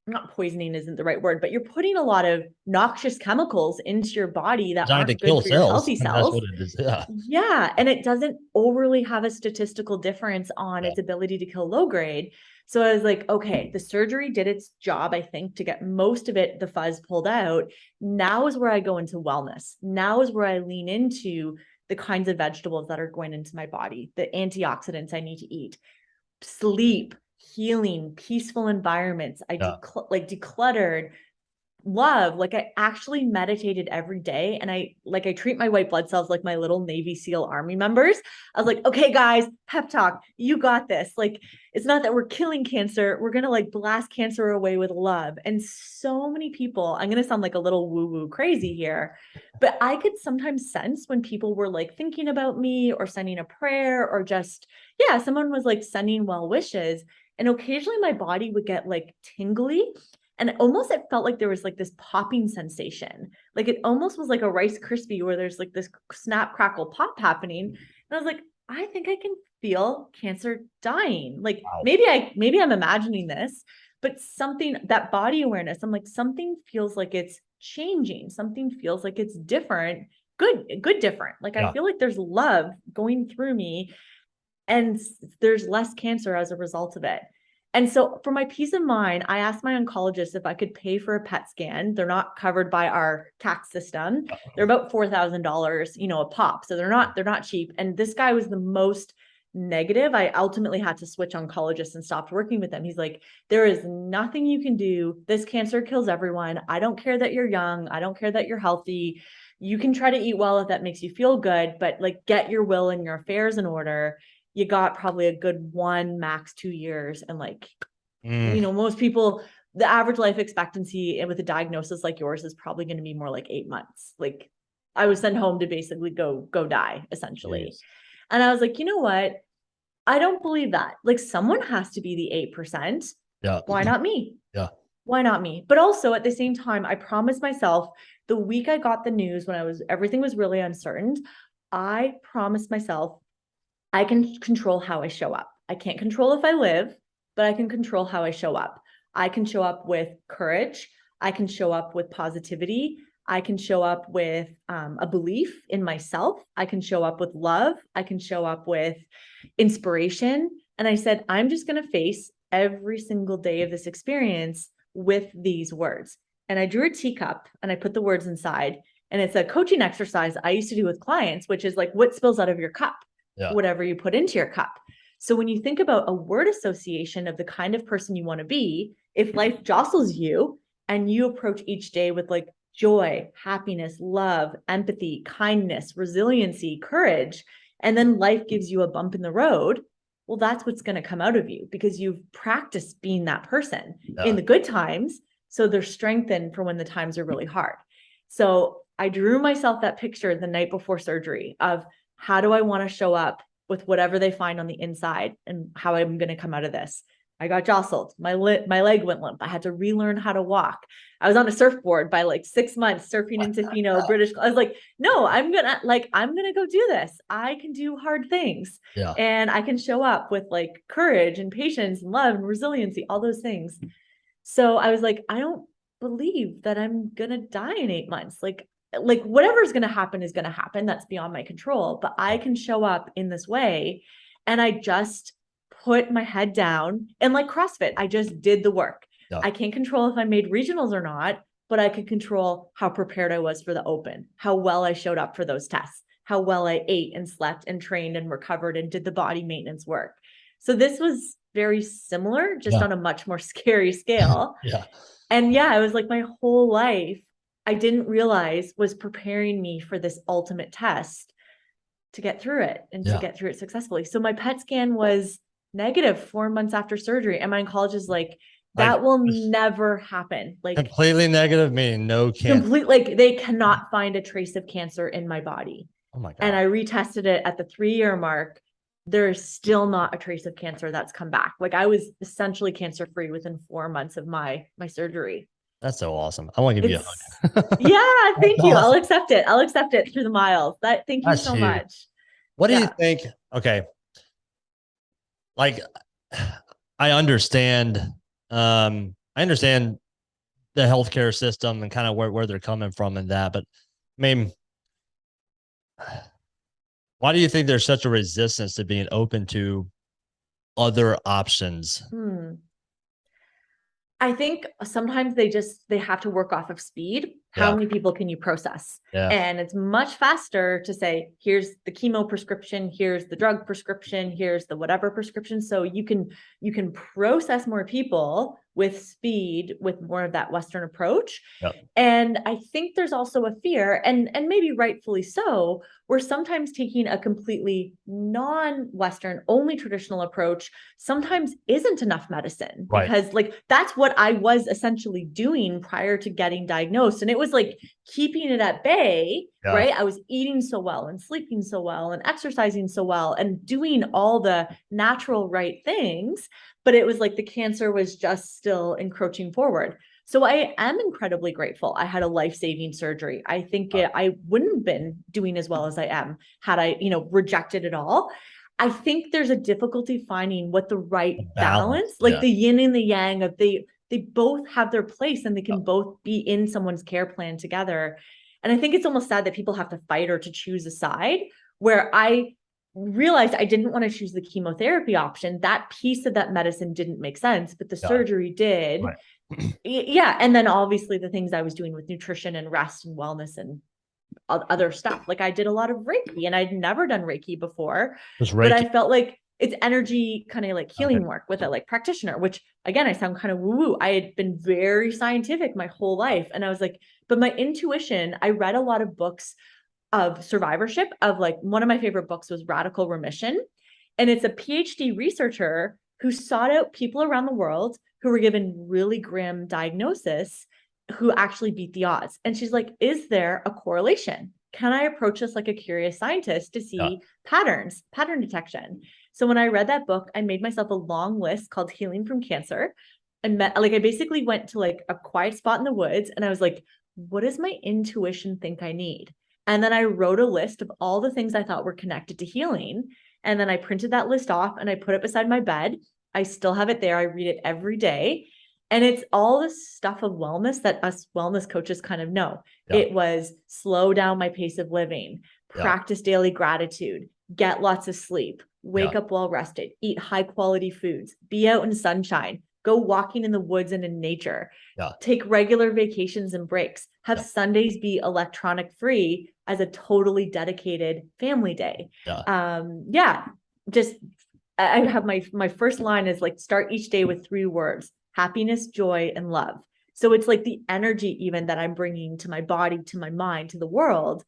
not poisoning isn't the right word, but you're putting a lot of noxious chemicals into your body that Designed aren't to kill good for your cells. healthy That's cells. what it is. Yeah. Yeah. And it doesn't overly have a statistical difference on its ability to kill low grade. So I was like, okay, the surgery did its job, I think, to get most of it, the fuzz pulled out. Now is where I go into wellness. Now is where I lean into the kinds of vegetables that are going into my body, the antioxidants I need to eat, sleep, healing, peaceful environments. I decluttered, love, like I actually meditated every day, and I treat my white blood cells like my little Navy SEAL army members. I was like, okay, guys, pep talk, you got this. Like, it's not that we're killing cancer. We're going to like blast cancer away with love. And so many people, I'm going to sound like a little woo woo crazy here, but I could sometimes sense when people were like thinking about me or sending a prayer or just, yeah, someone was like sending well wishes. And occasionally my body would get like tingly. And almost it felt like there was like this popping sensation. Like it almost was like a Rice Krispie where there's like this snap, crackle, pop happening. And I was like, I think I can feel cancer dying. Like Wow. maybe I'm imagining this, but something, that body awareness, I'm like, something feels like it's changing. Something feels like it's different. Good, different. Like I feel like there's love going through me and there's less cancer as a result of it. And so for my peace of mind, I asked my oncologist if I could pay for a PET scan. They're not covered by our tax system. They're about $4,000, a pop. So they're not cheap. And this guy was the most negative. I ultimately had to switch oncologists and stopped working with them. He's like, there is nothing you can do. This cancer kills everyone. I don't care that you're young. I don't care that you're healthy. You can try to eat well if that makes you feel good, but like get your will and your affairs in order. You got probably a good 1, max 2 years. And like, most people, the average life expectancy with a diagnosis like yours is probably going to be more like 8 months. Like I was sent home to basically go die essentially. Jeez. And I was like, you know what? I don't believe that. Like someone has to be the 8%. Yeah. Why not me? Yeah. Why not me? But also at the same time, I promised myself the week I got the news when everything was really uncertain, I promised myself I can control how I show up. I can't control if I live, but I can control how I show up. I can show up with courage. I can show up with positivity. I can show up with a belief in myself. I can show up with love. I can show up with inspiration. And I said, I'm just going to face every single day of this experience with these words. And I drew a teacup and I put the words inside. And it's a coaching exercise I used to do with clients, which is like, what spills out of your cup? Yeah. Whatever you put into your cup. So when you think about a word association of the kind of person you want to be, if life jostles you and you approach each day with like joy, happiness, love, empathy, kindness, resiliency, courage, and then life gives you a bump in the road, well, that's what's going to come out of you because you've practiced being that person in the good times. So they're strengthened for when the times are really hard. So I drew myself that picture the night before surgery of how do I want to show up with whatever they find on the inside and how I'm going to come out of this. I got jostled. My leg went limp. I had to relearn how to walk. I was on a surfboard by like 6 months surfing in Tofino, British. I was like, no, I'm going to go do this. I can do hard things. Yeah. And I can show up with like courage and patience and love and resiliency, all those things. So I was like, I don't believe that I'm going to die in 8 months. Like whatever's going to happen is going to happen. That's beyond my control, but I can show up in this way. And I just put my head down and like CrossFit, I just did the work. Yeah. I can't control if I made regionals or not, but I could control how prepared I was for the open, how well I showed up for those tests, how well I ate and slept and trained and recovered and did the body maintenance work. So this was very similar, just on a much more scary scale. And I was like, my whole life, I didn't realize was preparing me for this ultimate test to get through it and to get through it successfully. So my PET scan was negative 4 months after surgery. And my oncologist is like, that will never happen. Like completely negative, meaning no cancer. Like they cannot find a trace of cancer in my body. Oh my God. And I retested it at the 3-year mark. There's still not a trace of cancer that's come back. Like I was essentially cancer-free within 4 months of my surgery. That's so awesome. I want to give you a hug. Yeah, thank you. Awesome. I'll accept it through the miles. Thank you so much. What do you think? Okay. Like I understand the healthcare system and kind of where they're coming from and that, but I mean, why do you think there's such a resistance to being open to other options? I think sometimes they have to work off of speed. How Yeah. many people can you process? Yeah. And it's much faster to say, here's the chemo prescription, here's the drug prescription, here's the whatever prescription. So you can process more people with speed, with more of that Western approach. Yep. And I think there's also a fear, and maybe rightfully so, we're sometimes taking a completely non-Western, only traditional approach sometimes isn't enough medicine, Right. because like that's what I was essentially doing prior to getting diagnosed. And it was like keeping it at bay, Yeah. right? I was eating so well and sleeping so well and exercising so well and doing all the natural right things, but it was like the cancer was just still encroaching forward. So I am incredibly grateful I had a life-saving surgery. I think I wouldn't have been doing as well as I am had I, rejected it all. I think there's a difficulty finding what the right balance, like the yin and the yang of they both have their place and they can both be in someone's care plan together. And I think it's almost sad that people have to fight or to choose a side, where I realized I didn't want to choose the chemotherapy option. That piece of that medicine didn't make sense, but the surgery did. Right. Yeah. And then obviously the things I was doing with nutrition and rest and wellness and other stuff. Like I did a lot of Reiki, and I'd never done Reiki before, but I felt like it's energy kind of like healing work with a like practitioner, which again, I sound kind of woo-woo. I had been very scientific my whole life. And I was like, but my intuition, I read a lot of books of survivorship, of like, one of my favorite books was Radical Remission. And it's a PhD researcher who sought out people around the world who were given really grim diagnosis, who actually beat the odds. And she's like, is there a correlation? Can I approach this like a curious scientist to see pattern detection? So when I read that book, I made myself a long list called Healing from Cancer. And I basically went to like a quiet spot in the woods, and I was like, what does my intuition think I need? And then I wrote a list of all the things I thought were connected to healing. And then I printed that list off and I put it beside my bed. I still have it there. I read it every day. And it's all this stuff of wellness that us wellness coaches kind of know. It was slow down my pace of living, practice daily gratitude, get lots of sleep, wake up well rested, eat high quality foods, be out in sunshine, go walking in the woods and in nature, take regular vacations and breaks, have Sundays be electronic free as a totally dedicated family day. Just I have my first line is like, start each day with 3 words: happiness, joy, and love. So it's like the energy even that I'm bringing to my body, to my mind, to the world.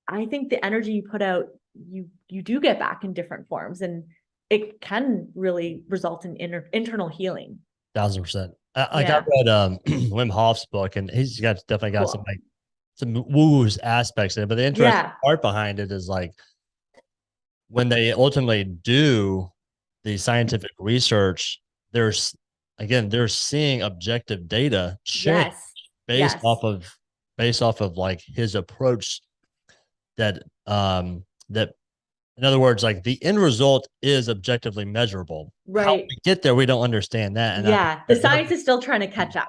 I think the energy you put out, you do get back in different forms, and it can really result in internal healing. 1,000%. I read Wim Hof's book, and he's definitely got some woo aspects in it. But the interesting part behind it is like when they ultimately do the scientific research, they're seeing objective data change based off of like his approach. That in other words, like the end result is objectively measurable. Right. How we get there, we don't understand that. And the science is still trying to catch up.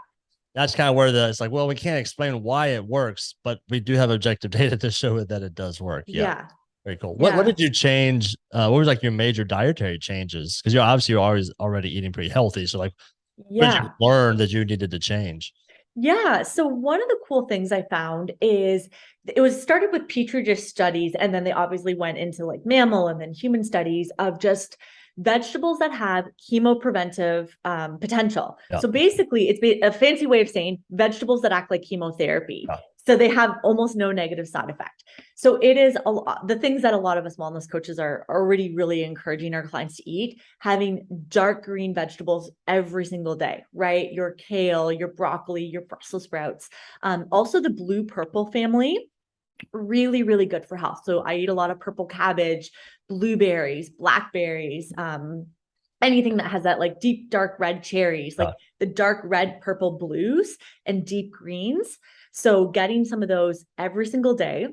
That's kind of where it's like, well, we can't explain why it works, but we do have objective data to show that it does work. Yeah. Very cool. What did you change? What was like your major dietary changes? Because you're always already eating pretty healthy. So like, what did you learn that you needed to change? Yeah. So one of the cool things I found is it was started with petri dish studies, and then they obviously went into like mammal and then human studies of just vegetables that have chemopreventive potential. So basically, it's a fancy way of saying vegetables that act like chemotherapy. So they have almost no negative side effect. So it is the things that a lot of us wellness coaches are already really encouraging our clients to eat, having dark green vegetables every single day, right? Your kale, your broccoli, your Brussels sprouts. Also the blue purple family, really, really good for health. So I eat a lot of purple cabbage, blueberries, blackberries, anything that has that like deep, dark red cherries, like the dark red, purple blues and deep greens. So getting some of those every single day.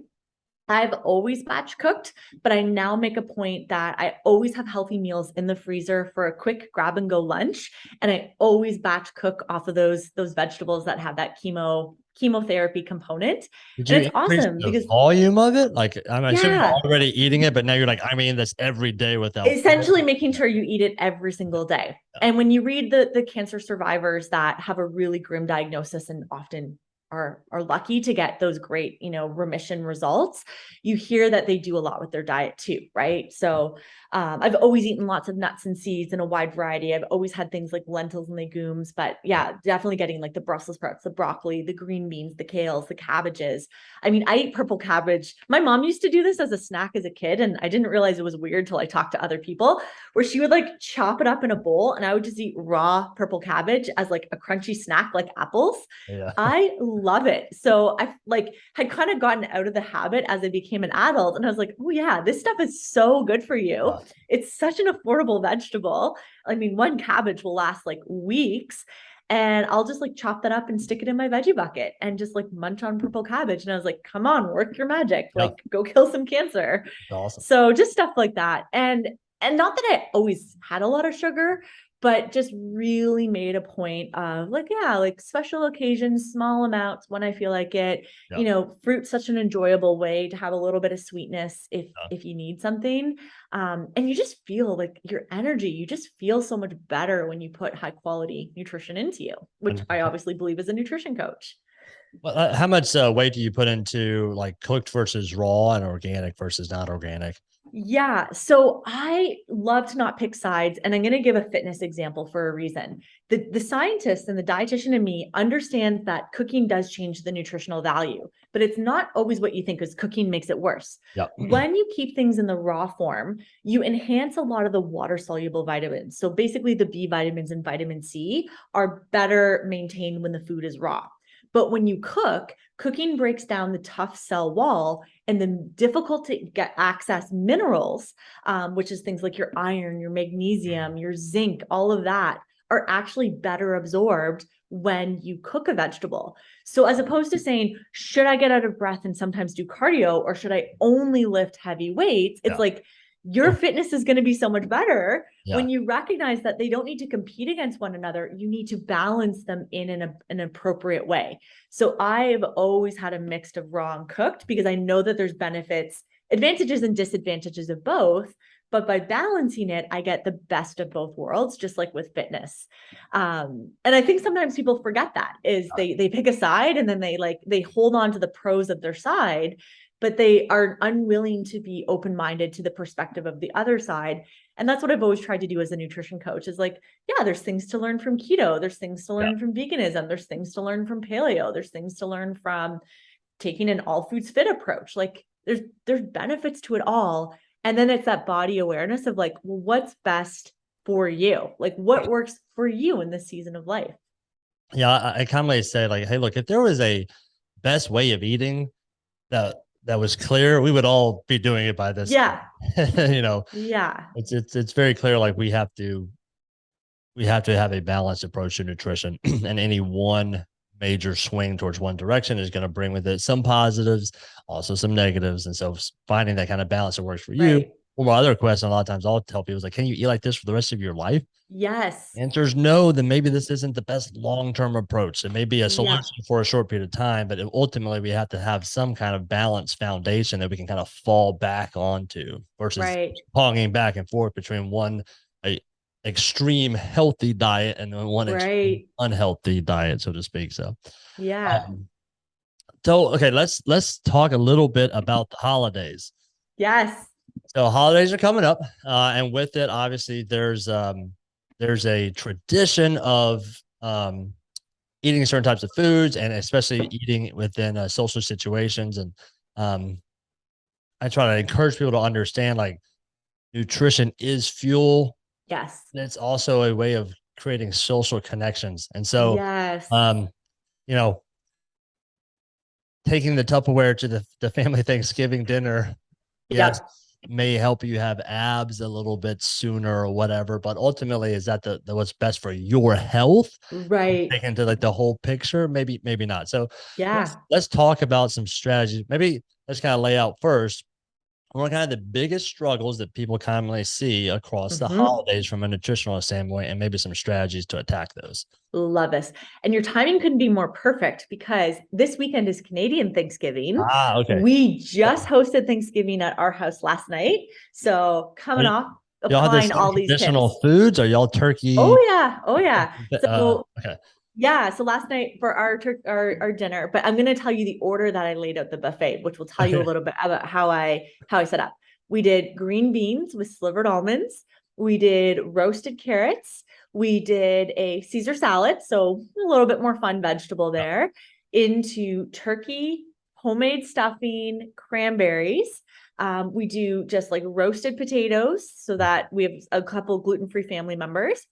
I've always batch cooked, but I now make a point that I always have healthy meals in the freezer for a quick grab and go lunch. And I always batch cook off of those vegetables that have that chemotherapy component. Did you it's awesome the because volume of it? Like I'm assuming you're already eating it, but now you're like, I'm eating this every day without essentially making sure you eat it every single day. And when you read the cancer survivors that have a really grim diagnosis and often are lucky to get those great, remission results, you hear that they do a lot with their diet too, right? So I've always eaten lots of nuts and seeds in a wide variety. I've always had things like lentils and legumes, but yeah, definitely getting like the Brussels sprouts, the broccoli, the green beans, the kales, the cabbages. I mean, I eat purple cabbage. My mom used to do this as a snack as a kid, and I didn't realize it was weird till I talked to other people, where she would like chop it up in a bowl and I would just eat raw purple cabbage as like a crunchy snack, like apples. Yeah. I love it. So I like had kind of gotten out of the habit as I became an adult, and I was like, oh yeah, this stuff is so good for you. Yeah. It's such an affordable vegetable. I mean, one cabbage will last like weeks, and I'll just like chop that up and stick it in my veggie bucket and just like munch on purple cabbage. And I was like, come on, work your magic, Yeah. like go kill some cancer. That's awesome. So just stuff like that. And not that I always had a lot of sugar, but just really made a point of like, yeah, like special occasions, small amounts when I feel like it. Yeah. Fruit's such an enjoyable way to have a little bit of sweetness if you need something. And you just feel like your energy, you just feel so much better when you put high quality nutrition into you, which I obviously believe as a nutrition coach. Well, how much weight do you put into like cooked versus raw and organic versus not organic? Yeah. So I love to not pick sides, and I'm going to give a fitness example for a reason. The scientist and the dietitian in me understands that cooking does change the nutritional value, but it's not always what you think, because cooking makes it worse. Yeah. When you keep things in the raw form, you enhance a lot of the water soluble vitamins. So basically the B vitamins and vitamin C are better maintained when the food is raw. But when you cook, cooking breaks down the tough cell wall, and the difficult to get access minerals, which is things like your iron, your magnesium, your zinc, all of that are actually better absorbed when you cook a vegetable. So as opposed to saying, should I get out of breath and sometimes do cardio, or should I only lift heavy weights? It's like your fitness is going to be so much better when you recognize that they don't need to compete against one another. You need to balance them in an appropriate way. So I've always had a mix of raw and cooked, because I know that there's benefits, advantages and disadvantages of both. But by balancing it, I get the best of both worlds, just like with fitness. And I think sometimes people forget that is they pick a side, and then they hold on to the pros of their side, but they are unwilling to be open-minded to the perspective of the other side. And that's what I've always tried to do as a nutrition coach, is like, yeah, there's things to learn from keto. There's things to learn from veganism. There's things to learn from paleo. There's things to learn from taking an all foods fit approach. Like there's benefits to it all. And then it's that body awareness of like, well, what's best for you? Like what works for you in this season of life? Yeah. I commonly say like, hey, look, if there was a best way of eating that was clear, we would all be doing it by this. Yeah. Yeah. It's very clear. Like we have to have a balanced approach to nutrition, and any one major swing towards one direction is going to bring with it some positives, also some negatives. And so finding that kind of balance that works for you. Right. Well, my other question, a lot of times I'll tell people is like, can you eat like this for the rest of your life? Yes. Answer is no, then maybe this isn't the best long-term approach. It may be a solution for a short period of time, but ultimately we have to have some kind of balanced foundation that we can kind of fall back onto versus ponging back and forth between one extreme healthy diet and one extreme unhealthy diet, so to speak. So okay, let's talk a little bit about the holidays. Yes. So holidays are coming up, and with it, obviously, there's a tradition of eating certain types of foods, and especially eating within social situations. And I try to encourage people to understand like nutrition is fuel. Yes. And it's also a way of creating social connections. And so, taking the Tupperware to the family Thanksgiving dinner, yes, may help you have abs a little bit sooner or whatever, but ultimately, is that the what's best for your health? Right. Take into like the whole picture, maybe not. So yeah, let's talk about some strategies. Maybe let's kind of lay out first what are kind of the biggest struggles that people commonly see across the holidays from a nutritional standpoint, and maybe some strategies to attack those. Love this. And your timing couldn't be more perfect, because this weekend is Canadian Thanksgiving. Okay. We just hosted Thanksgiving at our house last night. So coming off applying all these traditional foods. Are y'all turkey? Oh yeah. So okay. Yeah. So last night for our dinner, but I'm going to tell you the order that I laid out the buffet, which will tell you a little bit about how I set up. We did green beans with slivered almonds. We did roasted carrots. We did a Caesar salad, so a little bit more fun vegetable there. Into turkey, homemade stuffing, cranberries. We do just like roasted potatoes so that we have a couple gluten-free family members.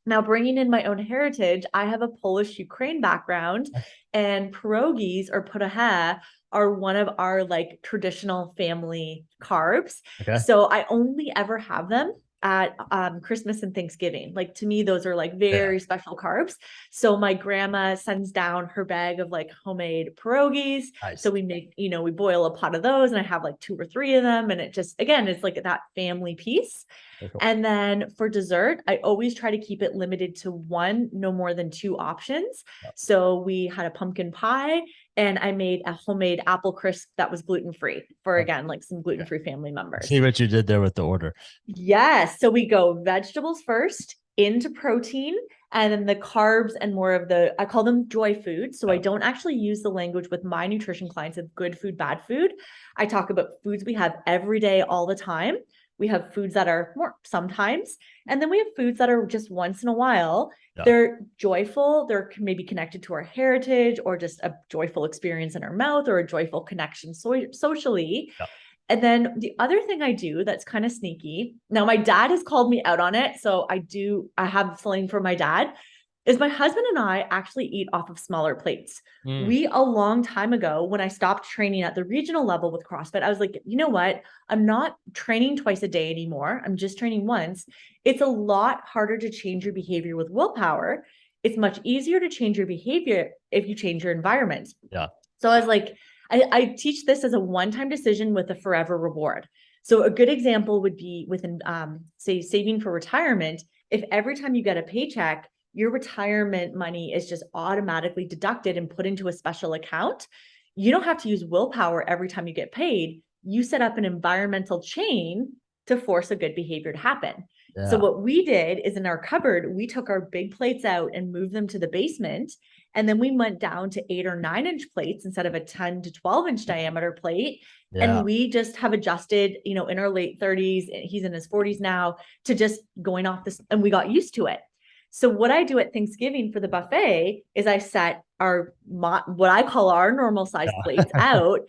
Now, bringing in my own heritage, I have a Polish Ukraine background, and pierogies or putahe are one of our like traditional family carbs. Okay. So I only ever have them at Christmas and Thanksgiving. Like to me, those are like very special carbs. So my grandma sends down her bag of like homemade pierogies. Nice. So we make, we boil a pot of those, and I have like 2 or 3 of them. And it just, again, it's like that family piece. Cool. And then for dessert, I always try to keep it limited to 1, no more than 2 options. So we had a pumpkin pie, and I made a homemade apple crisp that was gluten-free for, again, like some gluten-free family members. See what you did there with the order. Yes. So we go vegetables first, into protein, and then the carbs and more of I call them joy food. So I don't actually use the language with my nutrition clients of good food, bad food. I talk about foods we have every day, all the time. We have foods that are more sometimes, and then we have foods that are just once in a while. They're joyful. They're maybe connected to our heritage, or just a joyful experience in our mouth, or a joyful connection socially. And then the other thing I do that's kind of sneaky. Now, my dad has called me out on it. So I have something for my dad. Is my husband and I actually eat off of smaller plates. We, a long time ago, when I stopped training at the regional level with CrossFit, I was like, you know what? I'm not training twice a day anymore. I'm just training once. It's a lot harder to change your behavior with willpower. It's much easier to change your behavior if you change your environment. So I was like, I teach this as a one-time decision with a forever reward. So a good example would be within, say, saving for retirement. If every time you get a paycheck, your retirement money is just automatically deducted and put into a special account, you don't have to use willpower every time you get paid. You set up an environmental chain to force a good behavior to happen. So what we did is, in our cupboard, we took our big plates out and moved them to the basement. And then we went down to 8 or 9 inch plates instead of a 10 to 12 inch diameter plate. And we just have adjusted, in our late 30s, he's in his 40s now, to just going off this, and we got used to it. So what I do at Thanksgiving for the buffet is I set what I call our normal size plates out.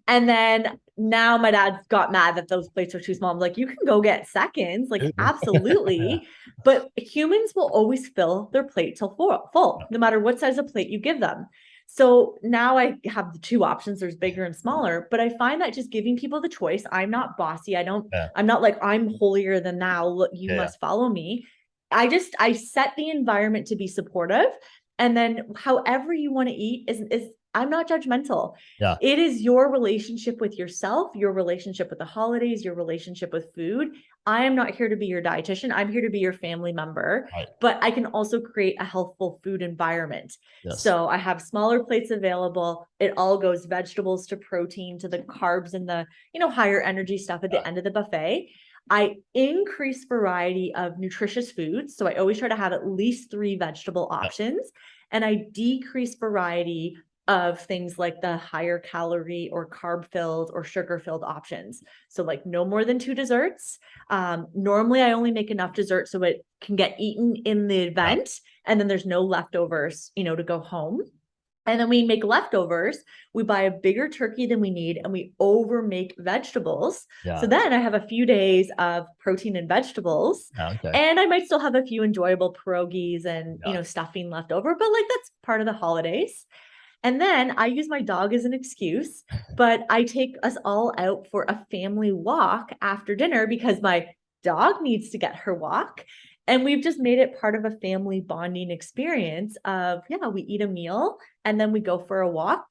And then now my dad got mad that those plates are too small. I'm like, you can go get seconds, like absolutely. But humans will always fill their plate till full, no matter what size of plate you give them. So now I have the 2 options. There's bigger and smaller, but I find that just giving people the choice. I'm not bossy. I'm not like, I'm holier than thou. Look, you must follow me. I set the environment to be supportive. And then however you want to eat is I'm not judgmental. It is your relationship with yourself, your relationship with the holidays, your relationship with food. I am not here to be your dietitian. I'm here to be your family member, but I can also create a healthful food environment. So I have smaller plates available. It all goes vegetables to protein to the carbs and the, higher energy stuff at the end of the buffet. I increase variety of nutritious foods. So I always try to have at least 3 vegetable options, and I decrease variety of things like the higher calorie or carb filled or sugar filled options. So like no more than 2 desserts. Normally I only make enough dessert so it can get eaten in the event, and then there's no leftovers, to go home. And then we make leftovers. We buy a bigger turkey than we need, and we over make vegetables. So then I have a few days of protein and vegetables, and I might still have a few enjoyable pierogies and, stuffing left over, but like that's part of the holidays. And then I use my dog as an excuse, but I take us all out for a family walk after dinner because my dog needs to get her walk. And we've just made it part of a family bonding experience of, we eat a meal and then we go for a walk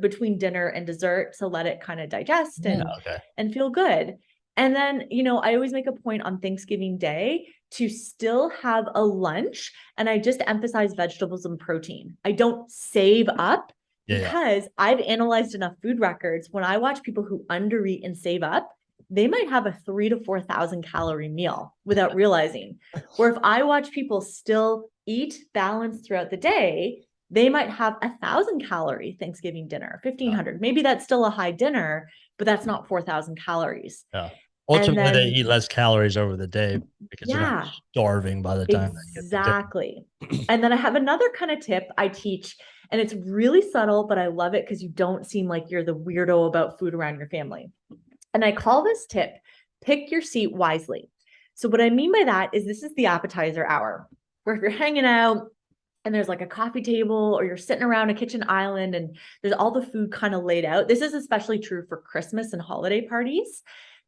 between dinner and dessert to let it kind of digest and feel good. And then, I always make a point on Thanksgiving Day to still have a lunch, and I just emphasize vegetables and protein. I don't save up because I've analyzed enough food records. When I watch people who undereat and save up, they might have a 3,000 to 4,000 calorie meal without realizing. Or if I watch people still eat balanced throughout the day, they might have 1,000-calorie Thanksgiving dinner, 1,500. Maybe that's still a high dinner, but that's not 4,000 calories. Yeah. And Ultimately, they then, eat less calories over the day because they're not yeah, starving by the time they get to dinner. exactly. And then I have another kind of tip I teach, and it's really subtle, but I love it because you don't seem like you're the weirdo about food around your family. And I call this tip, pick your seat wisely. So what I mean by that is this is the appetizer hour, where if you're hanging out and there's like a coffee table or you're sitting around a kitchen island and there's all the food kind of laid out. This is especially true for Christmas and holiday parties.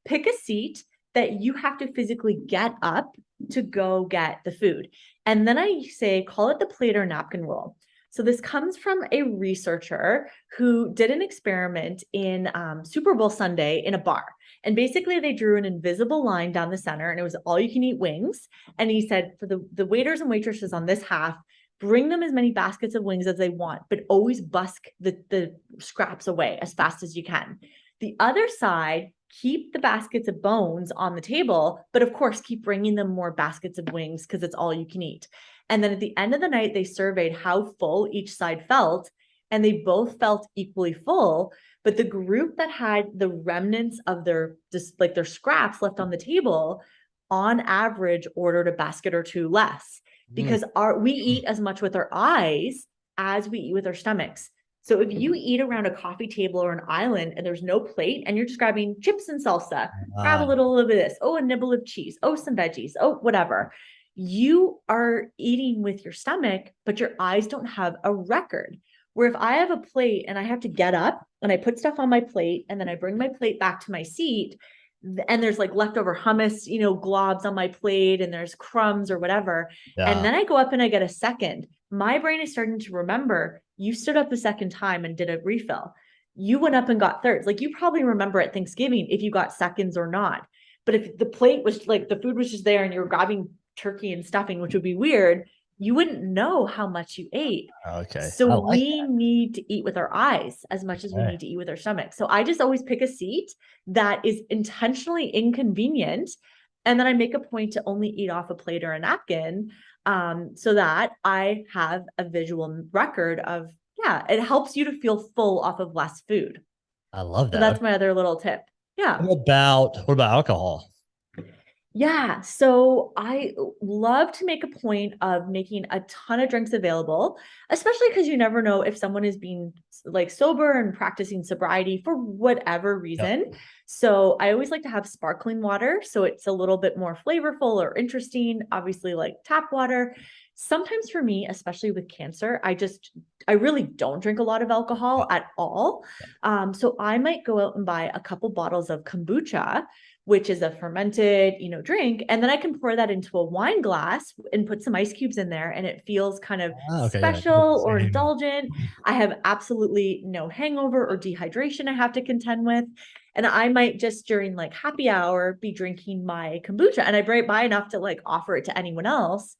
Pick a seat that you have to physically get up to go get the food. And then I say, call it the plate or napkin rule. So this comes from a researcher who did an experiment in Super Bowl Sunday in a bar. And basically they drew an invisible line down the center and it was all you can eat wings. And he said for the waiters and waitresses on this half, bring them as many baskets of wings as they want, but always busk the scraps away as fast as you can. The other side, keep the baskets of bones on the table, but of course, keep bringing them more baskets of wings because it's all you can eat. And then at the end of the night, they surveyed how full each side felt, and they both felt equally full. But the group that had the remnants of their just like their scraps left on the table, on average, ordered a basket or two less because we eat as much with our eyes as we eat with our stomachs. So if you eat around a coffee table or an island and there's no plate and you're just grabbing chips and salsa, grab a little of this, oh, a nibble of cheese, oh, some veggies, oh, whatever. You are eating with your stomach, but your eyes don't have a record. Where if I have a plate and I have to get up and I put stuff on my plate and then I bring my plate back to my seat and there's like leftover hummus, globs on my plate and there's crumbs or whatever. Yeah. And then I go up and I get a second. My brain is starting to remember you stood up the second time and did a refill. You went up and got thirds. Like you probably remember at Thanksgiving if you got seconds or not. But if the plate was like the food was just there and you were grabbing turkey and stuffing, which would be weird, you wouldn't know how much you ate. Okay. So we need to eat with our eyes as much as we need to eat with our stomach. So I just always pick a seat that is intentionally inconvenient. And then I make a point to only eat off a plate or a napkin so that I have a visual record of, it helps you to feel full off of less food. I love that. So that's my other little tip. Yeah. What about alcohol? Yeah. So I love to make a point of making a ton of drinks available, especially because you never know if someone is being like sober and practicing sobriety for whatever reason. Yep. So I always like to have sparkling water. So it's a little bit more flavorful or interesting, obviously like tap water. Sometimes for me, especially with cancer, I really don't drink a lot of alcohol at all. So I might go out and buy a couple bottles of kombucha, which is a fermented, drink. And then I can pour that into a wine glass and put some ice cubes in there. And it feels kind of special or indulgent. I have absolutely no hangover or dehydration I have to contend with. And I might just during like happy hour be drinking my kombucha, and I buy enough to like offer it to anyone else.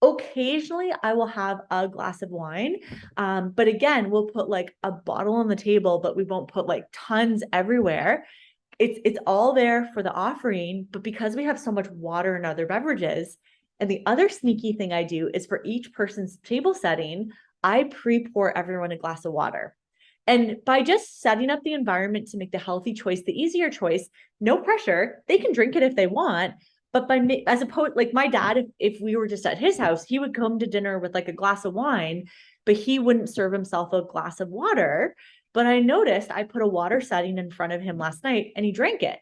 Occasionally I will have a glass of wine. But again, we'll put like a bottle on the table, but we won't put like tons everywhere. It's all there for the offering, but because we have so much water and other beverages, and the other sneaky thing I do is for each person's table setting, I pre-pour everyone a glass of water. And by just setting up the environment to make the healthy choice the easier choice, no pressure, they can drink it if they want. But as opposed, like my dad, if we were just at his house, he would come to dinner with like a glass of wine, but he wouldn't serve himself a glass of water. But I noticed I put a water setting in front of him last night and he drank it.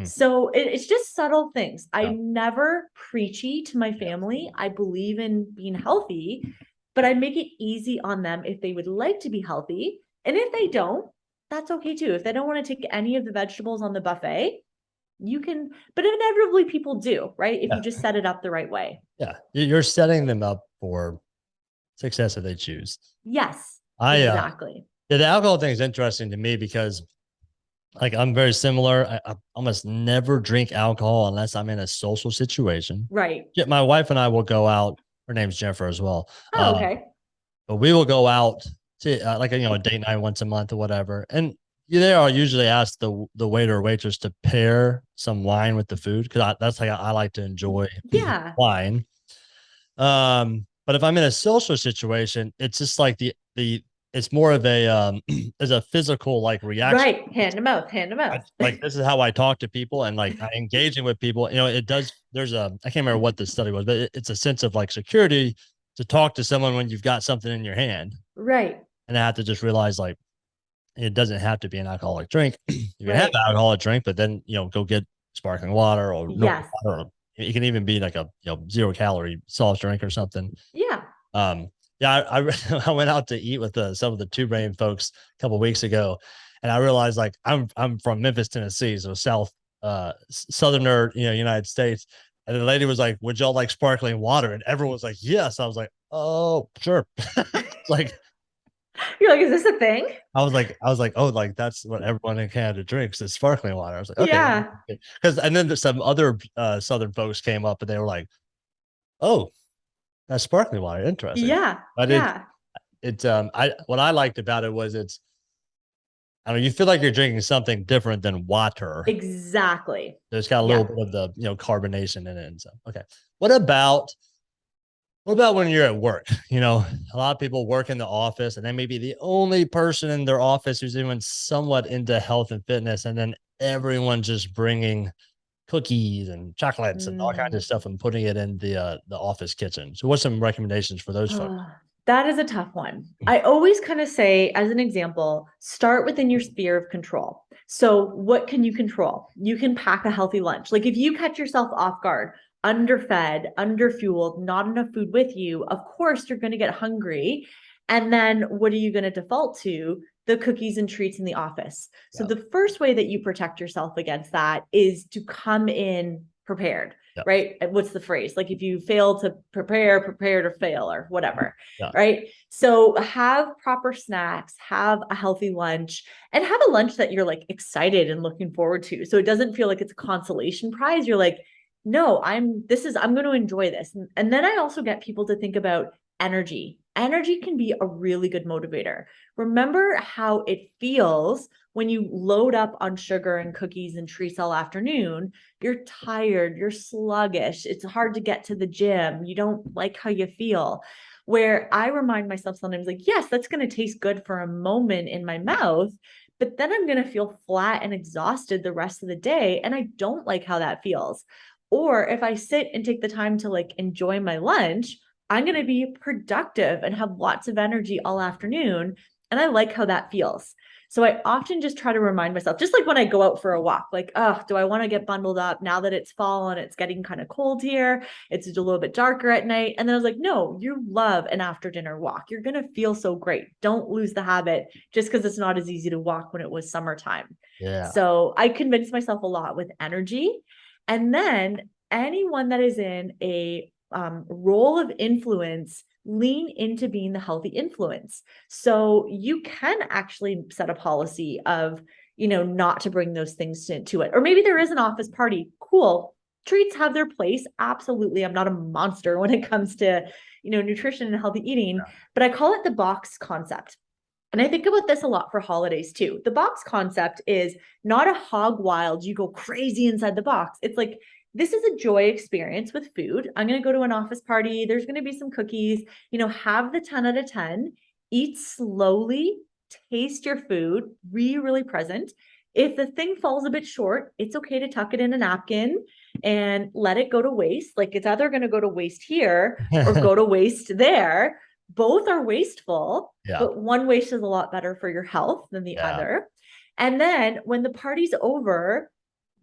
So it's just subtle things. I'm never preachy to my family. I believe in being healthy, but I make it easy on them if they would like to be healthy. And if they don't, that's okay too. If they don't want to take any of the vegetables on the buffet, you can, but inevitably people do, right? If you just set it up the right way. Yeah. You're setting them up for success if they choose. Yes, exactly. The alcohol thing is interesting to me because like I'm very similar. I almost never drink alcohol unless I'm in a social situation. Right. Yeah, my wife and I will go out. Her name's Jennifer as well. Oh, okay. But we will go out to like a date night once a month or whatever. And there I'll usually ask the waiter or waitress to pair some wine with the food because that's how I like to enjoy wine. But if I'm in a social situation, it's just like it's more of a as a physical like reaction. Right. Hand to mouth, hand to mouth. Like this is how I talk to people and like I engaging with people. It does. There's I can't remember what the study was, but it's a sense of like security to talk to someone when you've got something in your hand. Right. And I have to just realize like it doesn't have to be an alcoholic drink. You can have Right. an alcoholic drink, but then go get sparkling water or no Yes. water. Or it can even be like a 0 calorie soft drink or something. Yeah. Um, yeah, I went out to eat with some of the Two Brain folks a couple of weeks ago, and I realized like I'm from Memphis, Tennessee, so southerner, United States. And the lady was like, "Would y'all like sparkling water?" And everyone was like, "Yes." I was like, "Oh, sure." Like You're like, is this a thing? I was like, oh, like that's what everyone in Canada drinks is sparkling water. I was like, okay, Yeah. because and then some other southern folks came up and they were like, oh, that's sparkling water, interesting. Yeah. But Yeah. I what I liked about it was I don't know, you feel like you're drinking something different than water. Exactly. There's got a little Yeah. bit of the carbonation in it and stuff. Okay, what about when you're at work? A lot of people work in the office and they may be the only person in their office who's even somewhat into health and fitness. And then everyone just bringing cookies and chocolates and all kinds of Mm. stuff and putting it in the office kitchen. So what's some recommendations for those folks? That is a tough one. I always kind of say, as an example, start within your sphere of control. So, what can you control? You can pack a healthy lunch. Like if you catch yourself off guard, underfed, underfueled, not enough food with you, of course you're going to get hungry. And then what are you going to default to? The cookies and treats in the office. So, Yeah. the first way that you protect yourself against that is to come in prepared. Yeah. Right? What's the phrase? Like if you fail to prepare to fail or whatever. Yeah. Right? So have proper snacks, have a healthy lunch, and have a lunch that you're like excited and looking forward to. So it doesn't feel like it's a consolation prize. You're like, no, I'm going to enjoy this. And then I also get people to think about energy. Energy can be a really good motivator. Remember how it feels when you load up on sugar and cookies and treats all afternoon. You're tired, you're sluggish, it's hard to get to the gym, you don't like how you feel. Where I remind myself sometimes, like, yes, that's going to taste good for a moment in my mouth, but then I'm going to feel flat and exhausted the rest of the day. And I don't like how that feels. Or if I sit and take the time to like enjoy my lunch, I'm going to be productive and have lots of energy all afternoon. And I like how that feels. So I often just try to remind myself, just like when I go out for a walk, like, oh, do I want to get bundled up now that it's fall and it's getting kind of cold here? It's a little bit darker at night. And then I was like, no, you love an after dinner walk. You're going to feel so great. Don't lose the habit just because it's not as easy to walk when it was summertime. Yeah. So I convinced myself a lot with energy. And then anyone that is in a role of influence, lean into being the healthy influence. So you can actually set a policy of, not to bring those things to it. Or maybe there is an office party. Cool. Treats have their place. Absolutely. I'm not a monster when it comes to, nutrition and healthy eating, but I call it the box concept. And I think about this a lot for holidays too. The box concept is not a hog wild, you go crazy inside the box. It's like, this is a joy experience with food. I'm going to go to an office party. There's going to be some cookies, have the 10 out of 10, eat slowly, taste your food, be really present. If the thing falls a bit short, it's okay to tuck it in a napkin and let it go to waste. Like it's either going to go to waste here or go to waste there. Both are wasteful, but one waste is a lot better for your health than the other. And then when the party's over,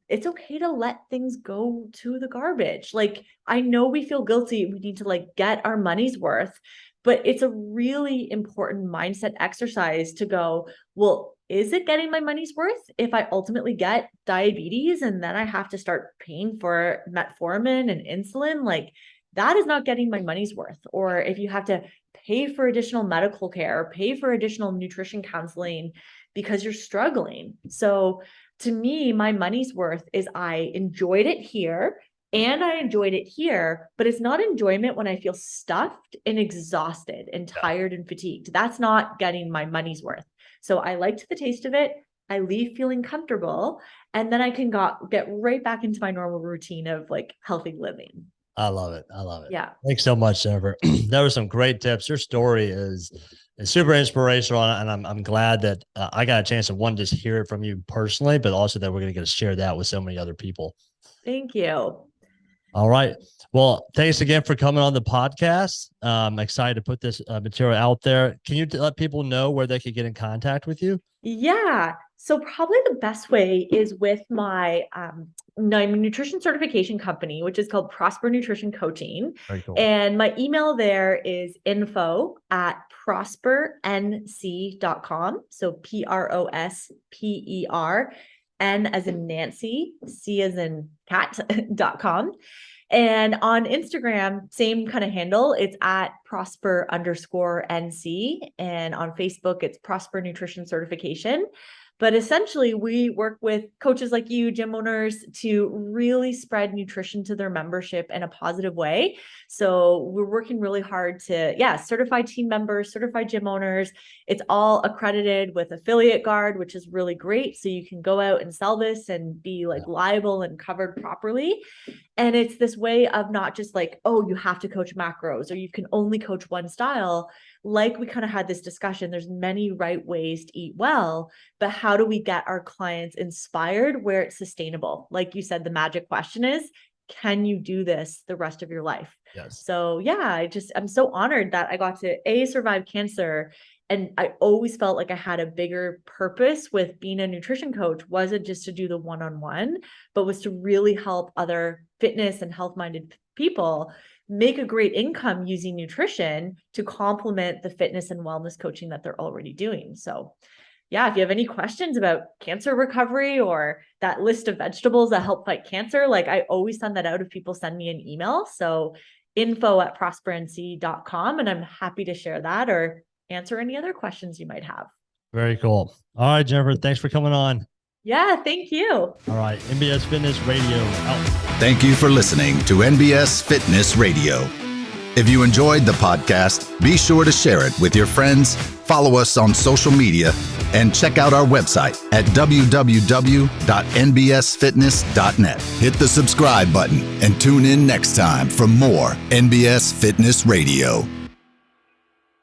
it's okay to let things go to the garbage. Like, I know we feel guilty. We need to like get our money's worth, but it's a really important mindset exercise to go, well, is it getting my money's worth if I ultimately get diabetes and then I have to start paying for metformin and insulin? Like, that is not getting my money's worth. Or if you have to pay for additional medical care, pay for additional nutrition counseling because you're struggling. So to me, my money's worth is I enjoyed it here and I enjoyed it here, but it's not enjoyment when I feel stuffed and exhausted and tired and fatigued. That's not getting my money's worth. So I liked the taste of it. I leave feeling comfortable, and then I can get right back into my normal routine of like healthy living. I love it. I love it. Yeah. Thanks so much, Jennifer. There were some great tips. Your story is super inspirational, and I'm glad that I got a chance to just hear it from you personally, but also that we're going to get to share that with so many other people. Thank you. All right. Well, thanks again for coming on the podcast. I'm excited to put this material out there. Can you let people know where they could get in contact with you? Yeah. So probably the best way is with my nutrition certification company, which is called Prosper Nutrition Coaching. Very cool. And my email there is info@prospernc.com. So PROSPER, N as in Nancy, C as in cat.com. And on Instagram, same kind of handle. It's at prosper_NC. And on Facebook, it's Prosper Nutrition Certification. But essentially, we work with coaches like you, gym owners, to really spread nutrition to their membership in a positive way. So we're working really hard to, certify team members, certify gym owners. It's all accredited with Affiliate Guard, which is really great. So you can go out and sell this and be liable and covered properly. And it's this way of not just like, oh, you have to coach macros or you can only coach one style. Like we kind of had this discussion, there's many right ways to eat well, but how do we get our clients inspired where it's sustainable? Like you said, the magic question is, can you do this the rest of your life? Yes. So I'm so honored that I got to survive cancer. And I always felt like I had a bigger purpose with being a nutrition coach. Wasn't just to do the one-on-one, but was to really help other fitness and health-minded people make a great income using nutrition to complement the fitness and wellness coaching that they're already doing. So if you have any questions about cancer recovery or that list of vegetables that help fight cancer, I always send that out if people send me an email. So info@prospernc.com, and I'm happy to share that or answer any other questions you might have. Very cool. All right, Jennifer, thanks for coming on. Yeah, thank you. All right, NBS Fitness Radio out. Thank you for listening to NBS Fitness Radio. If you enjoyed the podcast, be sure to share it with your friends, follow us on social media, and check out our website at www.nbsfitness.net. Hit the subscribe button and tune in next time for more NBS Fitness Radio.